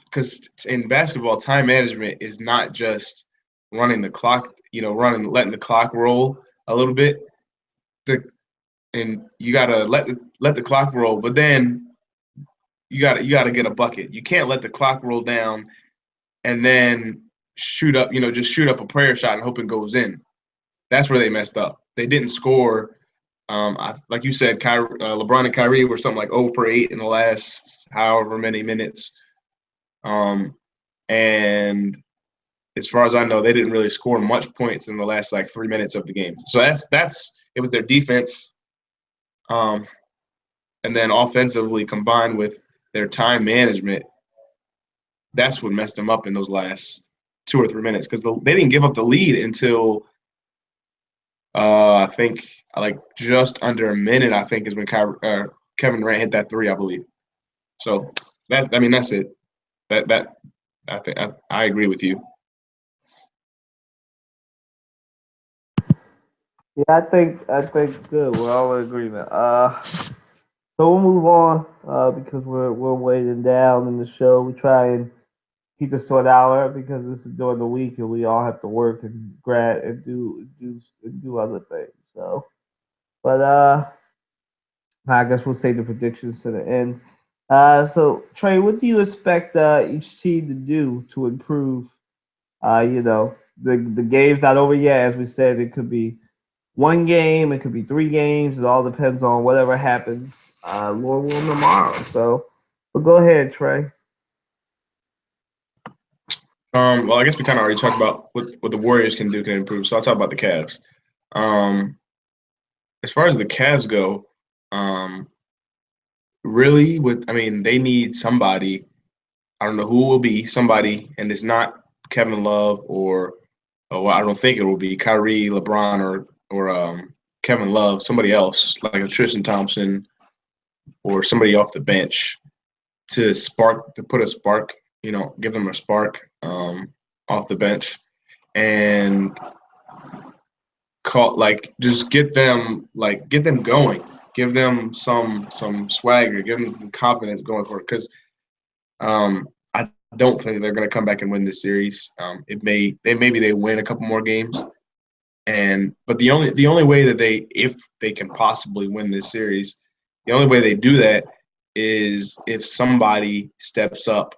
because in basketball, time management is not just running the clock, letting the clock roll a little bit. And you gotta let the clock roll, but then you gotta get a bucket. You can't let the clock roll down and then shoot up a prayer shot and hope it goes in. That's where they messed up. They didn't score. Like you said, LeBron and Kyrie were something like 0 for 8 in the last however many minutes. And as far as I know, they didn't really score much points in the last like 3 minutes of the game. So it was their defense. And then offensively combined with their time management, that's what messed them up in those last 2 or 3 minutes because they didn't give up the lead until I think like just under a minute. I think is when Kevin Durant hit that three, I believe. So that's it. That I think I agree with you. Yeah, I think good. We're all in agreement. So we'll move on because we're waiting down in the show. We try and keep the short hour because this is during the week and we all have to work and grad and do other things. So, but I guess we'll say the predictions to the end. So Trey, what do you expect each team to do to improve? The game's not over yet. As we said, it could be one game, it could be 3 games. It all depends on whatever happens. Lord willing tomorrow. So, but go ahead, Trey. Well, I guess we kind of already talked about what the Warriors can improve. So I'll talk about the Cavs. As far as the Cavs go, really, they need somebody. I don't know who it will be, somebody, and it's not Kevin Love or I don't think it will be Kyrie, LeBron, or Kevin Love. Somebody else like a Tristan Thompson or somebody off the bench to put a spark. Give them a spark off the bench and just get them going. Give them some swagger. Give them some confidence going for it because I don't think they're going to come back and win this series. Maybe they win a couple more games, but the only way that if they can possibly win this series, the only way they do that is if somebody steps up,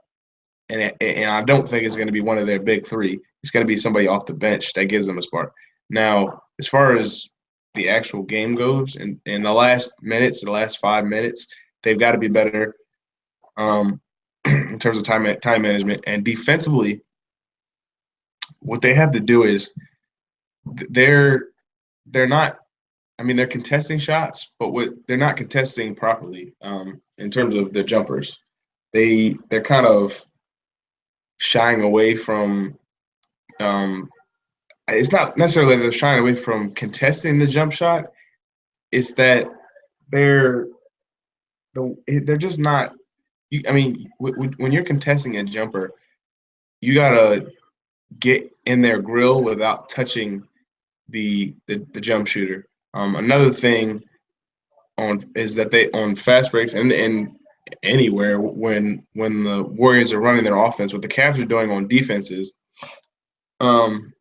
and I don't think it's going to be one of their big three. It's going to be somebody off the bench that gives them a spark. Now, as far as the actual game goes, in the last 5 minutes, they've got to be better. In terms of time management and defensively, what they have to do is they're not. They're contesting shots, but they're not contesting properly in terms of their jumpers. They're kind of shying away from. It's not necessarily that they're shying away from contesting the jump shot. It's that they're just not. When you're contesting a jumper, you gotta get in their grill without touching the jump shooter. Another thing is that they on fast breaks and anywhere when the Warriors are running their offense, what the Cavs are doing on defenses, and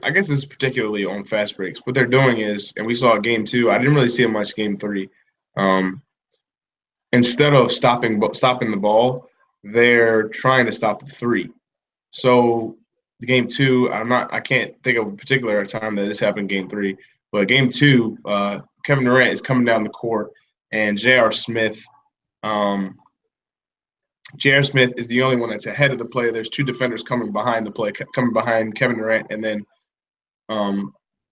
I guess it's particularly on fast breaks. What they're doing is, and we saw game 2. I didn't really see it much game 3. Instead of stopping the ball, they're trying to stop the 3. So the game 2, I can't think of a particular time that this happened in game 3, but game 2, Kevin Durant is coming down the court, and J.R. Smith is the only one that's ahead of the play. There's 2 defenders coming behind the play, coming behind Kevin Durant, and then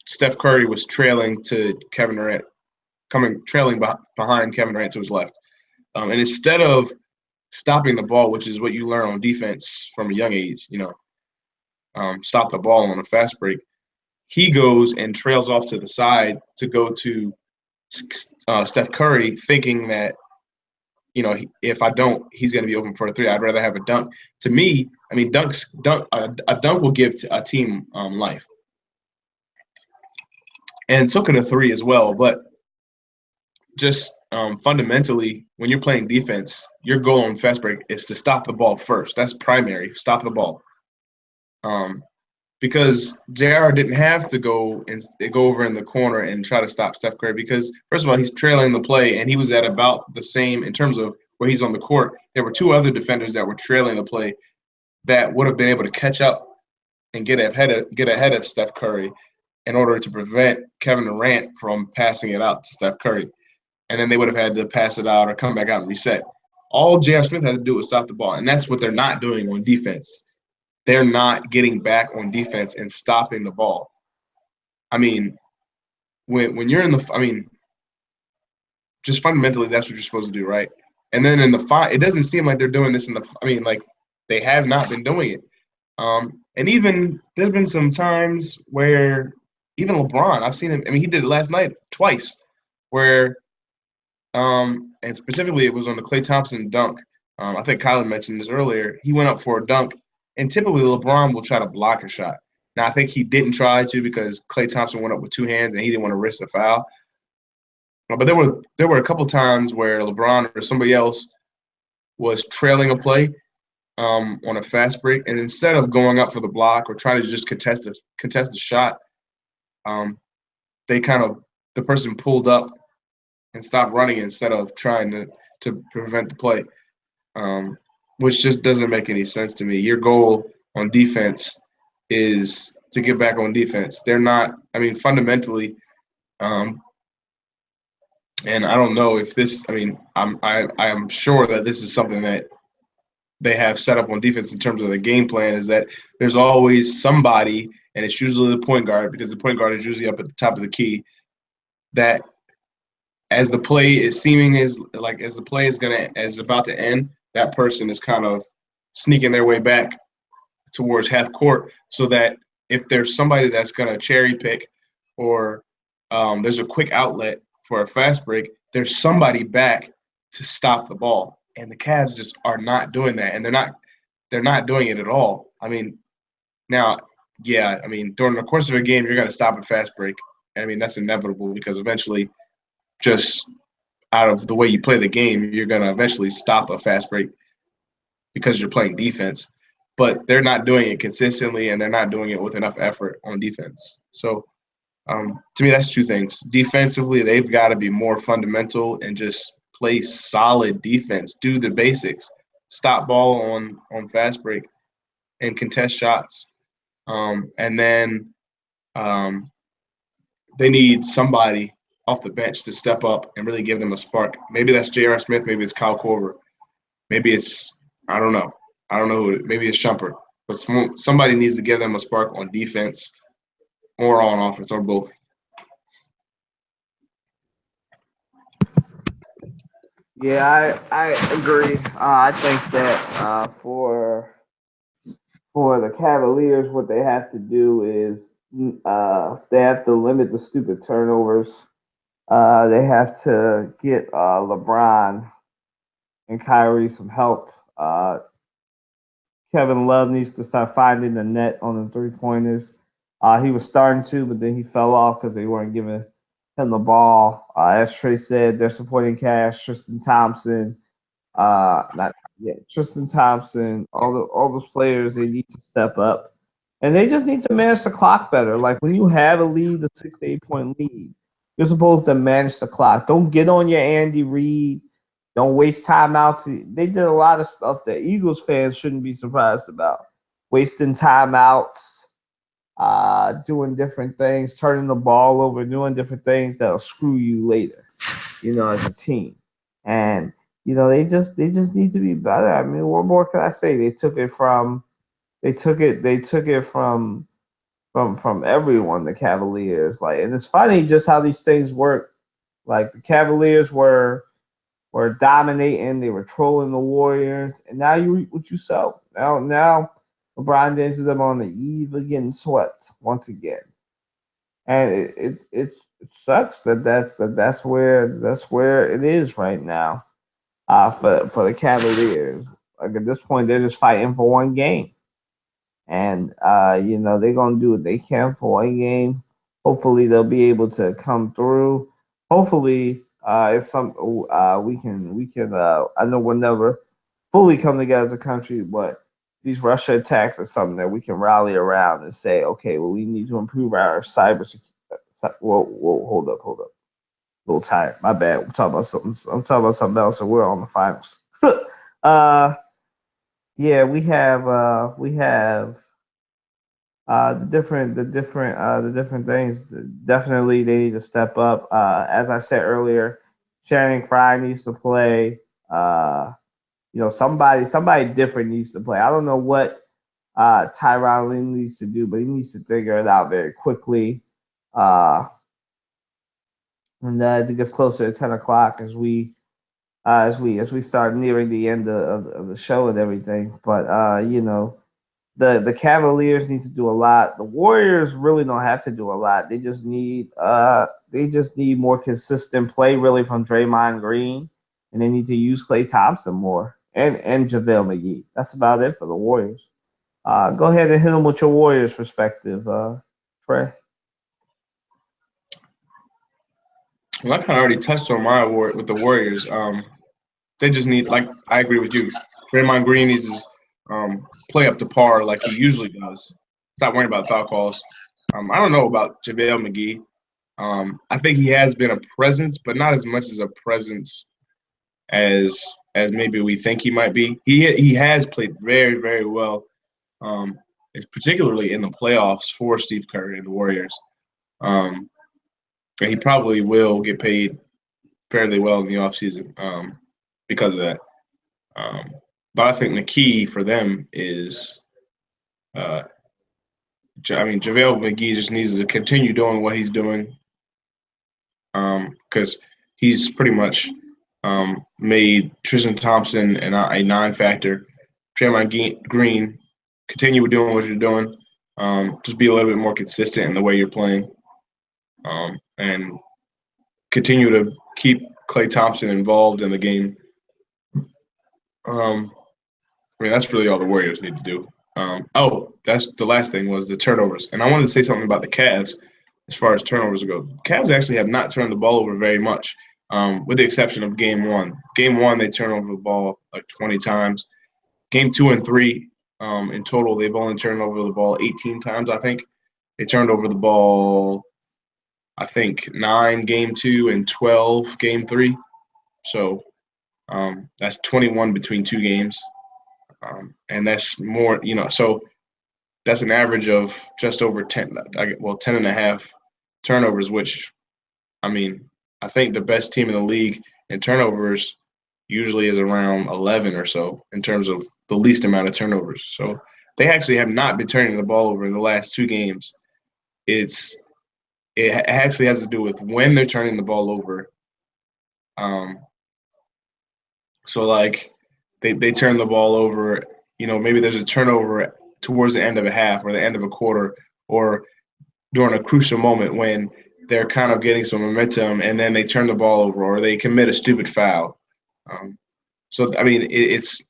Steph Curry was trailing to Kevin Durant, trailing behind Kevin Durant to his left. And instead of stopping the ball, which is what you learn on defense from a young age, stop the ball on a fast break, he goes and trails off to the side to go to Steph Curry, thinking that, if I don't, he's going to be open for a 3. I'd rather have a dunk. To me, a dunk will give a team life. And so could a 3 as well. But just fundamentally, when you're playing defense, your goal on fast break is to stop the ball first. That's primary. Stop the ball. Because JR didn't have to go over in the corner and try to stop Steph Curry because, first of all, he's trailing the play, and he was at about the same in terms of where he's on the court. There were 2 other defenders that were trailing the play that would have been able to catch up and get ahead of Steph Curry in order to prevent Kevin Durant from passing it out to Steph Curry. And then they would have had to pass it out or come back out and reset. All J.R. Smith had to do was stop the ball, and that's what they're not doing on defense. They're not getting back on defense and stopping the ball. When you're in just fundamentally, that's what you're supposed to do, right? And then in the it doesn't seem like they're doing this they have not been doing it. And even there's been some times where even LeBron, I've seen him. He did it last night twice, where and specifically it was on the Klay Thompson dunk. I think Kyler mentioned this earlier. He went up for a dunk. And typically, LeBron will try to block a shot. Now, I think he didn't try to because Klay Thompson went up with 2 hands and he didn't want to risk the foul. But there were a couple times where LeBron or somebody else was trailing a play on a fast break, and instead of going up for the block or trying to just contest the shot, um, they kind of the person pulled up and stopped running instead of trying to prevent the play, which just doesn't make any sense to me. Your goal on defense is to get back on defense. They're not. I mean, fundamentally, and I don't know if this. I mean, I'm sure that this is something that they have set up on defense in terms of the game plan. Is that there's always somebody, and it's usually the point guard because the point guard is usually up at the top of the key. That as the play is seeming as the play is about to end, that person is kind of sneaking their way back towards half court, so that if there's somebody that's gonna cherry pick or there's a quick outlet for a fast break, there's somebody back to stop the ball. And the Cavs just are not doing that, and they're not doing it at all. I mean, now, yeah, I mean, during the course of a game, you're gonna stop a fast break. I mean, that's inevitable because eventually, just out of the way you play the game, you're gonna eventually stop a fast break because you're playing defense. But they're not doing it consistently, and they're not doing it with enough effort on defense. So to me, that's two things. Defensively, they've got to be more fundamental and just play solid defense. Do the basics. Stop ball on fast break and contest shots. And then they need somebody off the bench to step up and really give them a spark. Maybe that's J.R. Smith. Maybe it's Kyle Korver. Maybe it's I don't know. I don't know who. Maybe it's Shumpert. But somebody needs to give them a spark on defense or on offense or both. Yeah, I agree. I think that for the Cavaliers, what they have to do is they have to limit the stupid turnovers. They have to get LeBron and Kyrie some help. Kevin Love needs to start finding the net on the 3-pointers. He was starting to, but then he fell off because they weren't giving him the ball. As Trey said, they're supporting Cash, Tristan Thompson, Tristan Thompson, all those players. They need to step up, and they just need to manage the clock better. Like when you have a lead, a 6 to 8 point lead, you're supposed to manage the clock. Don't get on your Andy Reid. Don't waste timeouts. They did a lot of stuff that Eagles fans shouldn't be surprised about. Wasting timeouts, doing different things, turning the ball over, doing different things that'll screw you later, as a team. And, they just need to be better. I mean, what more can I say? They took it from everyone, the Cavaliers. And it's funny just how these things work. Like the Cavaliers were dominating, they were trolling the Warriors, and now you reap what you sow. Now LeBron James is them on the eve of getting swept once again, and it sucks that's where it is right now. For the Cavaliers, like at this point, they're just fighting for one game, and they're gonna do what they can for one game. Hopefully, they'll be able to come through. Hopefully, it's some we can. I know we'll never fully come together as a country, but these Russia attacks are something that we can rally around and say, okay, well, we need to improve our cyber security. Whoa, hold up. A little tired. My bad. I'm talking about something else, and we're on the finals. Yeah, we have the different things. Definitely, they need to step up. As I said earlier, Channing Frye needs to play. Somebody different needs to play. I don't know what Tyronn Lue needs to do, but he needs to figure it out very quickly. And as it gets closer to 10 o'clock, as we start nearing the end of the show and everything, but the Cavaliers need to do a lot. The Warriors really don't have to do a lot. They just need more consistent play, really, from Draymond Green, and they need to use Klay Thompson more and JaVale McGee. That's about it for the Warriors. Go ahead and hit them with your Warriors perspective, Trey. Well, I kind of already touched on my award with the Warriors. They just need, like, I agree with you. Draymond Green needs to play up to par like he usually does. Stop worrying about foul calls. I don't know about JaVale McGee. I think he has been a presence, but not as much as a presence as maybe we think he might be. He has played very, very well, it's particularly in the playoffs for Steve Kerr and the Warriors. Um, and he probably will get paid fairly well in the offseason because of that. But I think the key for them is, JaVale McGee just needs to continue doing what he's doing because he's pretty much made Tristan Thompson a non-factor. Draymond Green, continue doing what you're doing. Just be a little bit more consistent in the way you're playing, and continue to keep Klay Thompson involved in the game. That's really all the Warriors need to do. That's the last thing was the turnovers, and I wanted to say something about the Cavs as far as turnovers go. The Cavs actually have not turned the ball over very much, with the exception of Game 1. Game 1, they turned over the ball like 20 times. Game 2 and 3, in total, they've only turned over the ball 18 times, I think. They turned over the ball, I think, 9 Game 2 and 12 Game 3. So that's 21 between 2 games. And that's more, so that's an average of just over 10 and a half turnovers, which, I think the best team in the league in turnovers usually is around 11 or so in terms of the least amount of turnovers. So they actually have not been turning the ball over in the last 2 games. It actually has to do with when they're turning the ball over. So like they turn the ball over, maybe there's a turnover towards the end of a half or the end of a quarter or during a crucial moment when they're kind of getting some momentum and then they turn the ball over or they commit a stupid foul. It's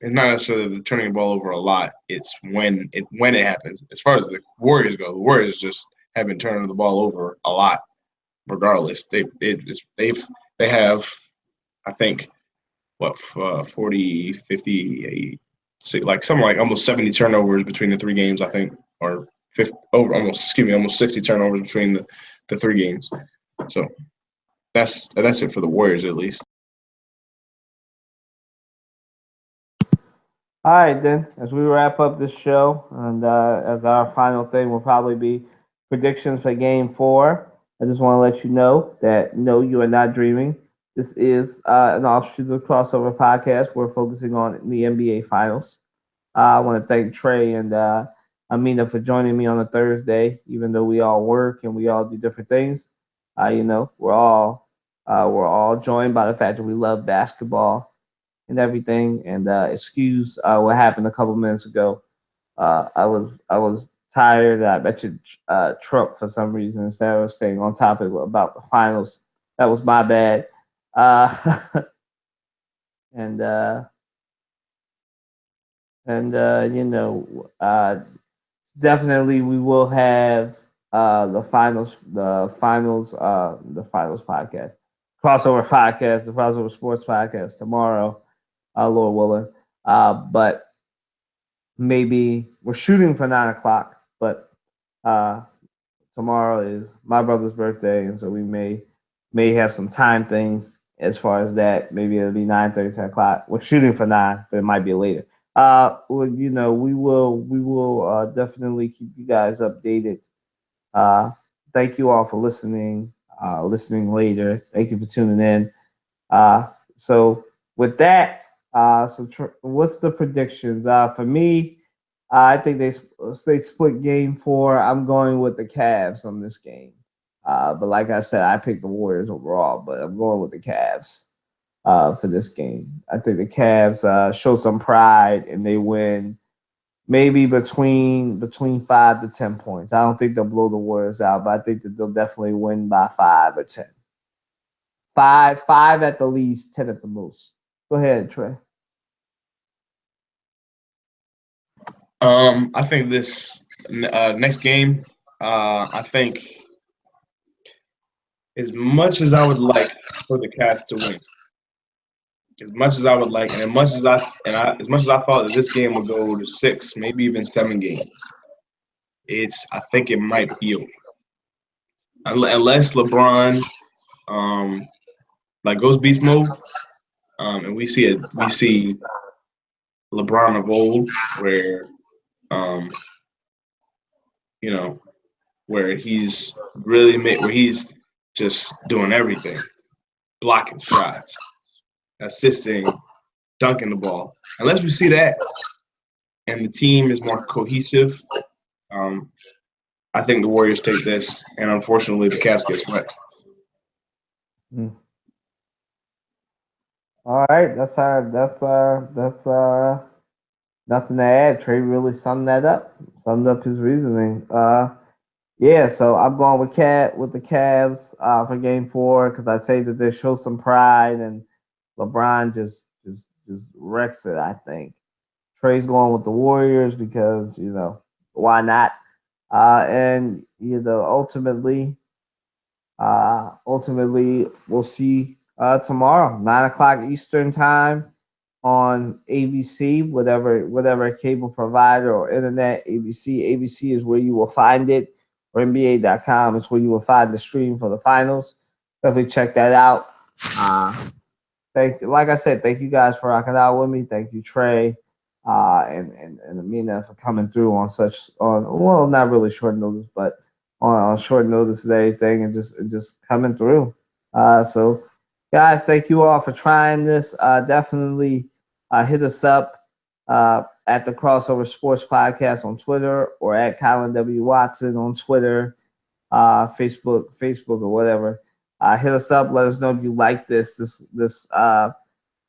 not necessarily the turning the ball over a lot. It's when it happens. As far as the Warriors go, the Warriors just have been turning the ball over a lot, regardless. They have, I think, 40, 50, like something like almost 70 turnovers between the 3 games, I think, or 50, almost 60 turnovers between the 3 games. So that's it for the Warriors, at least. All right, then, as we wrap up this show, and as our final thing will probably be predictions for Game 4, I just want to let you know that no, you are not dreaming. This is an offshoot of the Crossover Podcast. We're focusing on the NBA Finals. I want to thank Trey and Amina for joining me on a Thursday, even though we all work and we all do different things. We're all joined by the fact that we love basketball and everything. And excuse what happened a couple minutes ago. I was tired. I bet you Trump for some reason instead of staying on topic about the finals. That was my bad. Definitely we will have the finals podcast, crossover podcast, the crossover sports podcast tomorrow, Lord willing. But maybe we're shooting for 9:00, but tomorrow is my brother's birthday, and so we may have some time things as far as that. Maybe it'll be 9:30, 10 o'clock. We're shooting for 9, but it might be later. We will definitely keep you guys updated. Thank you all for listening later. Thank you for tuning in. So with that, what's the predictions? For me, I think they split Game 4. I'm going with the Cavs on this game. But like I said, I picked the Warriors overall, but I'm going with the Cavs for this game. I think the Cavs show some pride and they win maybe between 5 to 10 points. I don't think they'll blow the Warriors out, but I think that they'll definitely win by 5 or 10. 5 at the least, 10 at the most. Go ahead, Trey. I think this next game, I think as much as I would like for the Cavs to win, as much as I would like, and as much as I thought that this game would go to 6, maybe even 7 games, I think it might be over. Unless LeBron like goes beast mode, and we see LeBron of old, where you know, where he's where he's just doing everything, blocking shots, assisting, dunking the ball. Unless we see that, and the team is more cohesive, I think the Warriors take this, and unfortunately, the Cavs get swept. All right, that's nothing to add. Trey really summed that up. Summed up his reasoning. Yeah, so I'm going with the Cavs for Game 4 because I say that they show some pride and LeBron just wrecks it. I think Trey's going with the Warriors because why not? And ultimately we'll see tomorrow 9 o'clock Eastern time on ABC, whatever cable provider or internet. ABC is where you will find it, or NBA.com is where you will find the stream for the finals. Definitely check that out. Like I said, thank you guys for rocking out with me. Thank you, Trey, and Amina for coming through on not really short notice, but on short notice and everything, and just coming through. So guys, thank you all for trying this. Definitely hit us up at the Crossover Sports Podcast on Twitter, or at Colin W. Watson on Twitter, Facebook or whatever. Hit us up. Let us know if you like this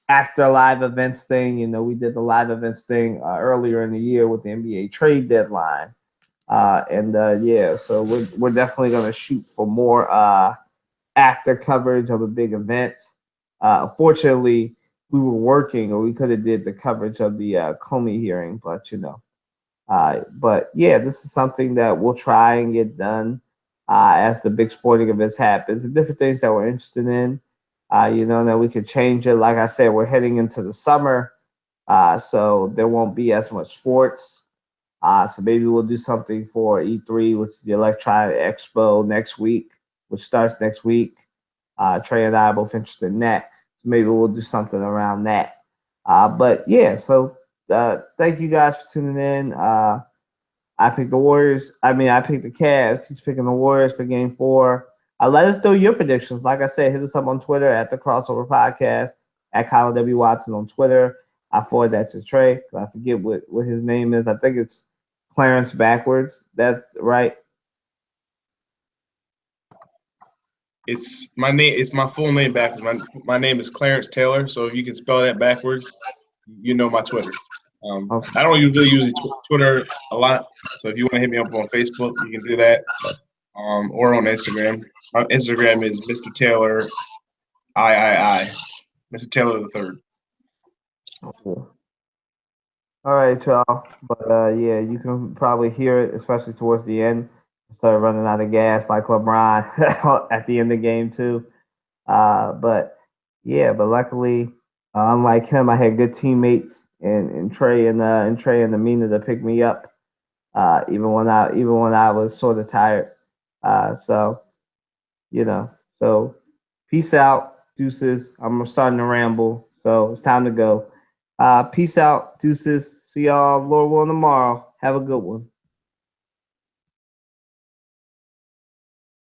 after live events thing. We did the live events thing earlier in the year with the NBA trade deadline. So we're definitely going to shoot for more after coverage of a big event. Fortunately, we were working, or we could have did the coverage of the Comey hearing, but this is something that we'll try and get done as the big sporting events happens, and different things that we're interested in. That we could change it. Like I said, we're heading into the summer, so there won't be as much sports. So maybe we'll do something for E3, which is the Electronic Expo next week, which starts next week. Trey and I are both interested in that. So maybe we'll do something around that. So thank you guys for tuning in. I picked the Warriors. I picked the Cavs. He's picking the Warriors for Game 4. Let us know your predictions. Like I said, hit us up on Twitter at the Crossover Podcast, at Colin W. Watson on Twitter. I forward that to Trey. I forget what his name is. I think it's Clarence backwards. That's right. It's my name. It's my full name backwards. My name is Clarence Taylor. So if you can spell that backwards, my Twitter. Okay. I don't really use Twitter a lot. So if you want to hit me up on Facebook, you can do that. Or on Instagram. My Instagram is Mr. Taylor III. Mr. Taylor the Third. All right, y'all. But you can probably hear it, especially towards the end. Started running out of gas like LeBron at the end of game 2. But luckily, unlike him, I had good teammates and Trey and Amina to pick me up, even when I was sort of tired. So peace out, deuces. I'm starting to ramble, so it's time to go. Peace out, deuces. See y'all, Lord willing, tomorrow. Have a good one.